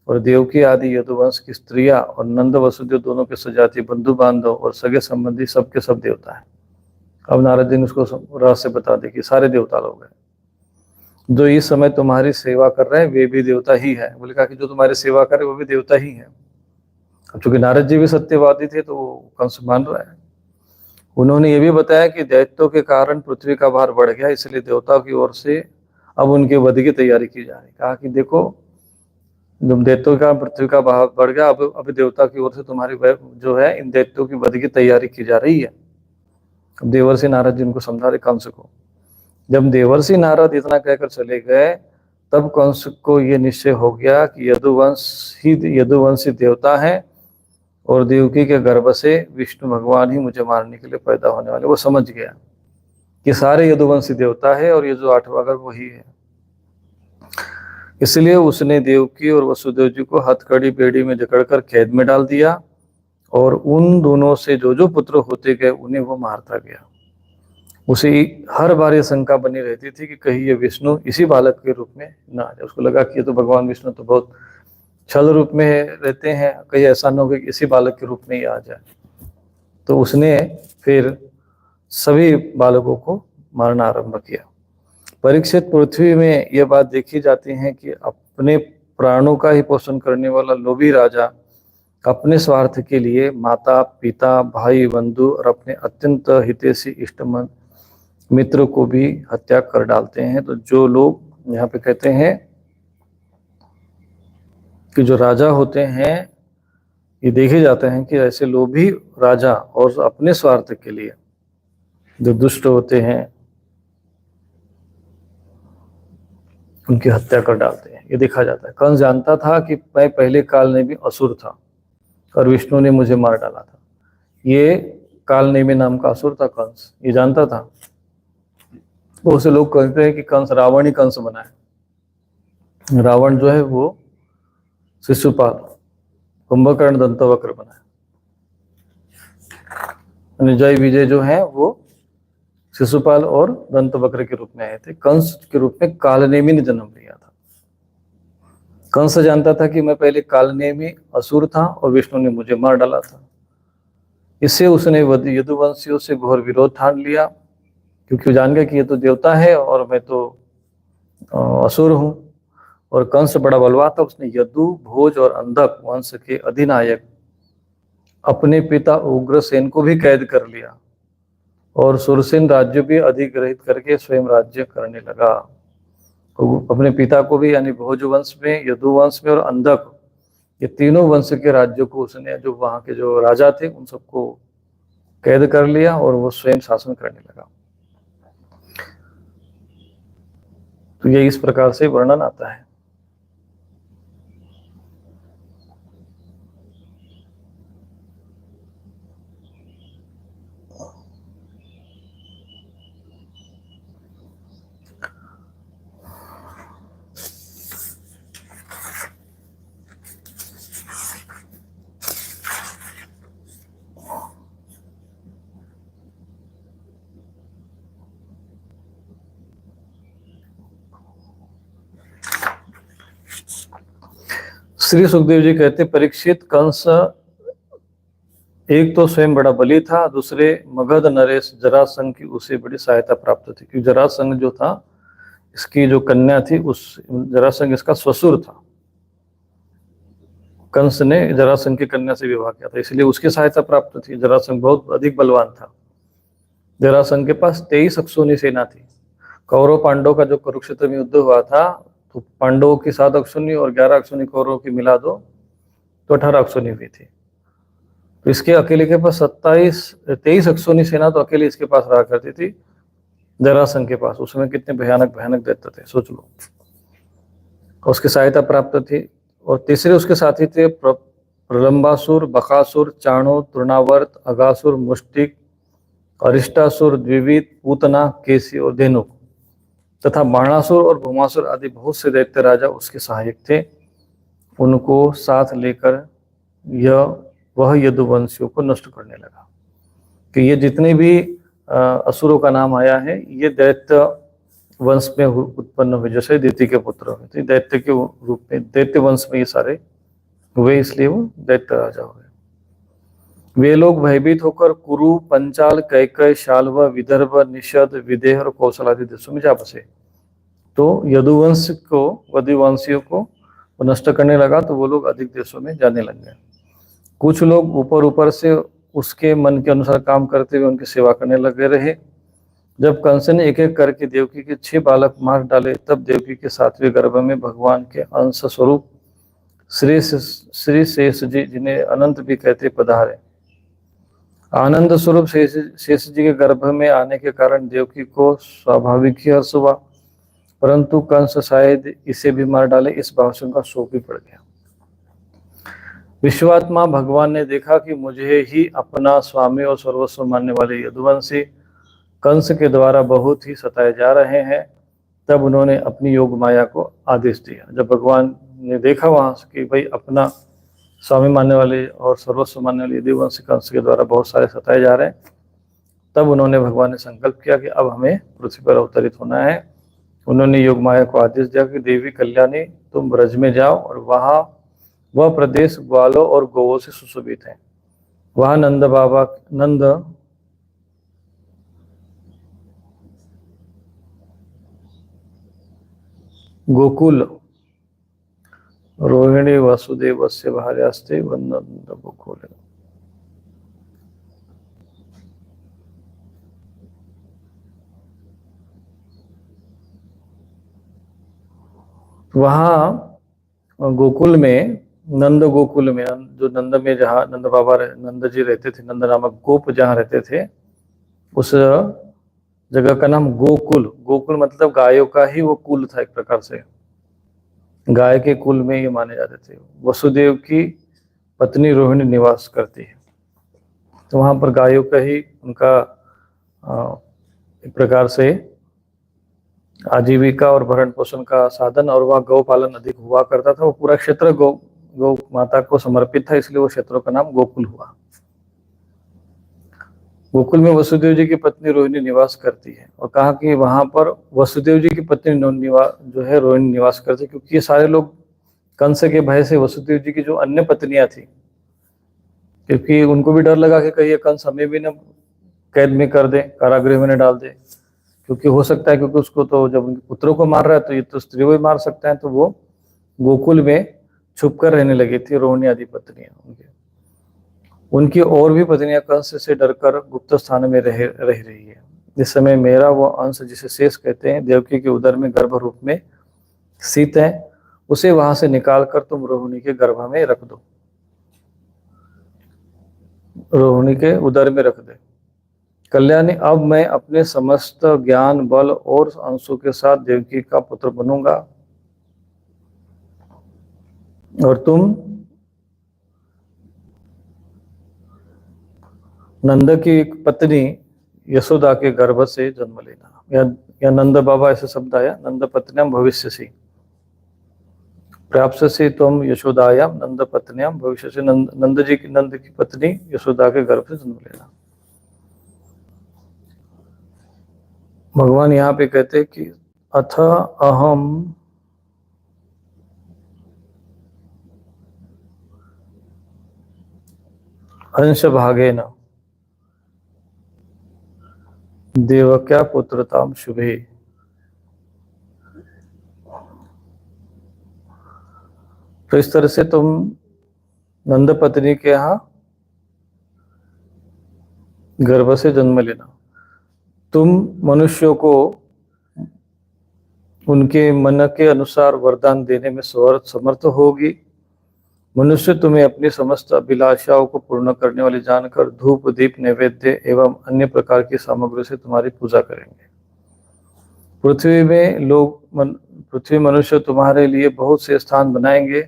और देवकी आदि यदुवंश की स्त्रियां और नंद वसुदेव दोनों के सजाति बंधु बांधव और सगे संबंधी सबके सब देवता है। अब नारद जी ने उसको रहस्य बता दी कि सारे देवता लोग हैं। जो इस समय तुम्हारी सेवा कर रहे हैं वे भी देवता ही है। बोले कहा कि जो तुम्हारी सेवा करे वो भी देवता ही है। अब चूंकि नारद जी भी सत्यवादी थे तो कंस मान रहा है। उन्होंने ये भी बताया कि दैत्यों के कारण पृथ्वी का भार बढ़ गया, इसलिए देवताओं की ओर से अब उनके वध की तैयारी की जा रही। कहा कि देखो, जब दैत्यों का पृथ्वी का भार बढ़ गया, अब देवता की ओर से तुम्हारी जो है इन दैत्यों की वध की तैयारी की जा रही है। देवर्षि नारद जी उनको समझा रहे कंस को। जब देवर्षि नारद इतना कहकर चले गए, तब कंस को ये निश्चय हो गया कि यदुवंशी देवता है और देवकी के गर्भ से विष्णु भगवान ही मुझे मारने के लिए पैदा होने वाले। वो समझ गया कि सारे यदुवंशी देवता है और ये जो 8वां गर्भ वही है। इसलिए उसने देवकी और वसुदेव जी को हथकड़ी बेड़ी में जकड़कर कैद में डाल दिया और उन दोनों से जो जो पुत्र होते गए उन्हें वो मारता गया। उसे हर बार ये शंका बनी रहती थी कि कहीं ये विष्णु इसी बालक के रूप में ना आ जाए। उसको लगा कि ये तो भगवान विष्णु तो बहुत छल रूप में रहते हैं, कहीं ऐसा ना हो कि इसी बालक के रूप में ही आ जाए। तो उसने फिर सभी बालकों को मारना आरंभ किया। परीक्षित, पृथ्वी में यह बात देखी जाती है कि अपने प्राणों का ही पोषण करने वाला लोभी राजा अपने स्वार्थ के लिए माता पिता भाई बंधु और अपने अत्यंत हितैषी इष्टमन मित्र को भी हत्या कर डालते हैं। तो जो लोग यहाँ पे कहते हैं कि जो राजा होते हैं, ये देखे जाते हैं कि ऐसे लोभी राजा और अपने स्वार्थ के लिए जो दुष्ट होते हैं उनकी हत्या कर डालते हैं, ये देखा जाता है। कंस जानता था कि मैं पहले काल में भी असुर था और विष्णु ने मुझे मार डाला था। ये काल नेमी नाम का असुर था कंस, ये जानता था। बहुत से लोग कहते हैं कि कंस रावण ही कंस बना है। रावण जो है वो शिशुपाल, कुंभकर्ण, दंतवक्र बना है। जय विजय जो है वो शिशुपाल और दंतवक्र के रूप में आए थे। कंस के रूप में कालनेमी ने जन्म लिया था। कंस जानता था कि मैं पहले कालनेमी असुर था और विष्णु ने मुझे मार डाला था। इससे उसने यदुवंशियों से घोर विरोध ठान लिया, क्योंकि वो जान गया कि ये तो देवता है और मैं तो असुर हूं। और कंस बड़ा बलवान था। उसने यदु, भोज और अंधक वंश के अधिनायक अपने पिता उग्रसेन को भी कैद कर लिया और सुरसेन राज्य भी अधिग्रहित करके स्वयं राज्य करने लगा। तो अपने पिता को भी, यानी भोज वंश में, यदु वंश में और अंधक, ये तीनों वंश के राज्यों को उसने, जो वहां के जो राजा थे, उन सबको कैद कर लिया और वो स्वयं शासन करने लगा। तो ये इस प्रकार से वर्णन आता है। श्री सुखदेव जी कहते, परीक्षित, कंस एक तो स्वयं बड़ा बली था, दूसरे मगध नरेश जरासंध की उसे बड़ी सहायता प्राप्त थी। क्योंकि जरासंध जो था, इसकी जो कन्या थी, उस जरासंध इसका ससुर था। कंस ने जरासंध की कन्या से विवाह किया था, इसलिए उसकी सहायता प्राप्त थी। जरासंध बहुत अधिक बलवान था। जरासंध के पास 23 अक्षौणी सेना थी। कौरव पांडव का जो कुरुक्षेत्र में युद्ध हुआ था, तो पांडवों की 7 अक्षौणी और 11 अक्षौणी कौरवों की मिला दो तो 18 अक्षौणी हुई थी। तो इसके अकेले के पास 23 अक्षौणी सेना तो अकेले इसके पास रहा करती थी, जरासंध के पास। उसमें कितने भयानक भयानक दैत्य थे, सोच लो। उसकी सहायता प्राप्त थी। और तीसरे उसके साथी थे प्रलंबासुर, बकासुर, चाणो, तृणावर्त, अगासुर, मुष्टिक, अरिष्टासुर, द्विविद, पूतना, केसी और धेनुक तथा बाणासुर और भौमासुर आदि बहुत से दैत्य राजा उसके सहायक थे। उनको साथ लेकर वह यदुवंशियों को नष्ट करने लगा। कि ये जितने भी असुरों का नाम आया है ये दैत्य वंश में उत्पन्न हुए, जैसे दिति के पुत्र हुए थे दैत्य के रूप में, दैत्य वंश में ये सारे हुए, इसलिए वो दैत्य राजा हुए। वे लोग भयभीत होकर कुरु, पंचाल, कैकय, शाल्व, विदर्भ, निषद, विदेह और कौशल आदि देशों में जा बसे। तो यदुवंशियों को नष्ट करने लगा तो वो लोग अधिक देशों में जाने लग गए। कुछ लोग ऊपर ऊपर से उसके मन के अनुसार काम करते हुए उनकी सेवा करने लगे रहे। जब कंस ने एक एक करके देवकी के 6 बालक मार डाले, तब देवकी के 7वें गर्भ में भगवान के अंश स्वरूप श्री शेष जी, जिन्हें अनंत भी कहते, पधारे। आनंद स्वरूप शेष जी के गर्भ में आने के कारण देवकी को स्वाभाविक ही हर्ष हुआ, परंतु कंस शायद इसे भी मार डाले, इस भाव से उनका शोक भी पड़ गया। विश्वात्मा भगवान ने देखा कि मुझे ही अपना स्वामी और सर्वस्व मानने वाले यदुवंशी कंस के द्वारा बहुत ही सताए जा रहे हैं, तब उन्होंने अपनी योग माया को आदेश दिया। जब भगवान ने देखा वहां से कि भाई अपना स्वामी मानने वाले और सर्वस्व मानने वाले यदुवंशी कंस के द्वारा बहुत सारे सताए जा रहे हैं, तब उन्होंने भगवान ने संकल्प किया कि अब हमें पृथ्वी पर अवतरित होना है। उन्होंने योग माया को आदेश दिया कि देवी कल्याणी, तुम ब्रज में जाओ और वहां वह प्रदेश ग्वालों और गौओं से सुशोभित है। वहां नंद गोकुल रोहिणी वासुदेवस्य भार्यास्ते वंदन गोकुल। वहां गोकुल में, नंद गोकुल में, जो नंद में जहाँ नंद जी रहते थे, नंद नामक गोप जहाँ रहते थे, उस जगह का नाम गोकुल। गोकुल मतलब गायों का ही वो कुल था, एक प्रकार से गाय के कुल में ये माने जाते थे। वसुदेव की पत्नी रोहिणी निवास करती है, तो वहां पर गायों का ही उनका एक प्रकार से आजीविका और भरण पोषण का साधन, और वह गौ पालन अधिक हुआ करता था। वो पूरा क्षेत्र गौ माता को समर्पित था, इसलिए वो क्षेत्रों का नाम गोकुल हुआ। गोकुल में वसुदेव जी की पत्नी रोहिणी निवास करती है, और कहा कि वहां पर वसुदेव जी की पत्नी जो है रोहिणी निवास करती है, क्योंकि ये सारे लोग कंस के भय से वसुदेव जी की जो अन्य पत्नियां थी, क्योंकि उनको भी डर लगा कि कहीं कंस हमें भी न कैद में कर दे, कारागृह में न डाल दे, क्योंकि हो सकता है, क्योंकि उसको तो जब उनके पुत्रों को मार रहा है तो ये तो स्त्रियों को मार सकता है। तो वो गोकुल में छुपकर रहने लगी थी रोहिणी आदि पत्नियां। उनकी और भी पत्नियां कंस से डरकर गुप्त स्थान में रह रही है। इस समय मेरा वो अंश, जिसे शेष कहते हैं, देवकी के उदर में गर्भ रूप में स्थित है, उसे वहां से निकालकर तुम रोहिणी के गर्भ में रख दो, रोहिणी के उदर में रख दे। कल्याणी, अब मैं अपने समस्त ज्ञान, बल और अंशों के साथ देवकी का पुत्र बनूंगा, और तुम नंद की पत्नी यशोदा के गर्भ से जन्म लेना। या नंद बाबा ऐसे शब्द आया, नंद पत्न्याम भविष्यसि प्राप्त से तुम यशोदायाम नंद पत्न्याम भविष्यसि। नंद की पत्नी यशोदा के गर्भ से जन्म लेना। भगवान यहाँ पे कहते कि अथ अहम अंश भागेन देवक्या पुत्रताम शुभे। तो इस तरह से तुम नंद पत्नी के यहाँ गर्भ से जन्म लेना। तुम मनुष्यों को उनके मन के अनुसार वरदान देने में समर्थ होगी। मनुष्य तुम्हें अपनी समस्त अभिलाषाओं को पूर्ण करने वाली जानकर धूप, दीप, नैवेद्य एवं अन्य प्रकार की सामग्री से तुम्हारी पूजा करेंगे। पृथ्वी मनुष्य तुम्हारे लिए बहुत से स्थान बनाएंगे,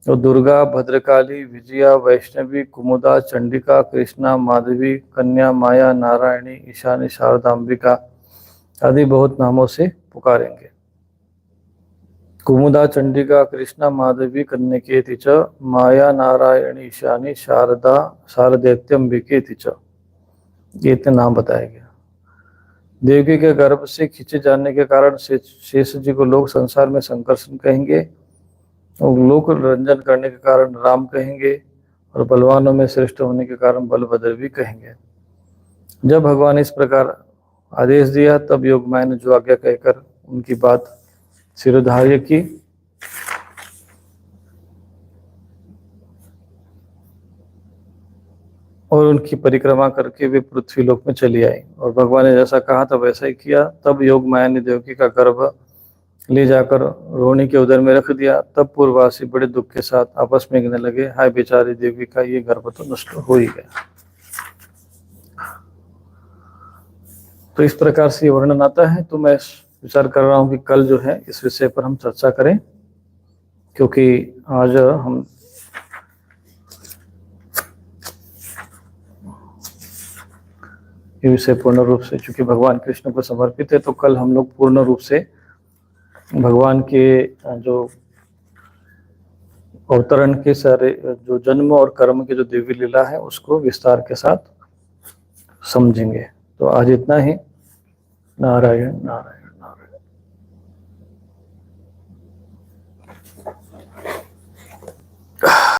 तो दुर्गा, भद्रकाली, विजया, वैष्णवी, कुमुदा, चंडिका, कृष्णा, माधवी, कन्या, माया, नारायणी, ईशानी, शारदा, अंबिका आदि बहुत नामों से पुकारेंगे। कुमुदा, चंडिका, कृष्णा, माधवी, कन्यकेति च, माया, नारायणी, ईशानी, शारदा, शारदेत्यंबिकेति च, ये इतने नाम बताए गए। देवकी के गर्भ से खींचे जाने के कारण शेष जी को लोग संसार में संकर्षण कहेंगे, और लोक रंजन करने के कारण राम कहेंगे, और बलवानों में श्रेष्ठ होने के कारण बलभद्र भी कहेंगे। जब भगवान इस प्रकार आदेश दिया, तब योगमाया ने जो आज्ञा कहकर उनकी बात शिरोधार्य की। और उनकी परिक्रमा करके वे पृथ्वी लोक में चली आई, और भगवान ने जैसा कहा था वैसा ही किया। तब योगमाया ने देवकी का गर्भ ले जाकर रोहिणी के उदर में रख दिया। तब पूर्ववासी बड़े दुख के साथ आपस में कहने लगे, हाय बेचारी देवी का ये गर्भ तो नष्ट हो ही गया। तो इस प्रकार से वर्णन आता है। तो मैं विचार कर रहा हूं कि कल जो है इस विषय पर हम चर्चा करें, क्योंकि आज हम ये विषय पूर्ण रूप से चूंकि भगवान कृष्ण को समर्पित है, तो कल हम लोग पूर्ण रूप से भगवान के जो अवतरण के सारे जो जन्म और कर्म की जो दिव्य लीला है उसको विस्तार के साथ समझेंगे। तो आज इतना ही। नारायण नारायण नारायण।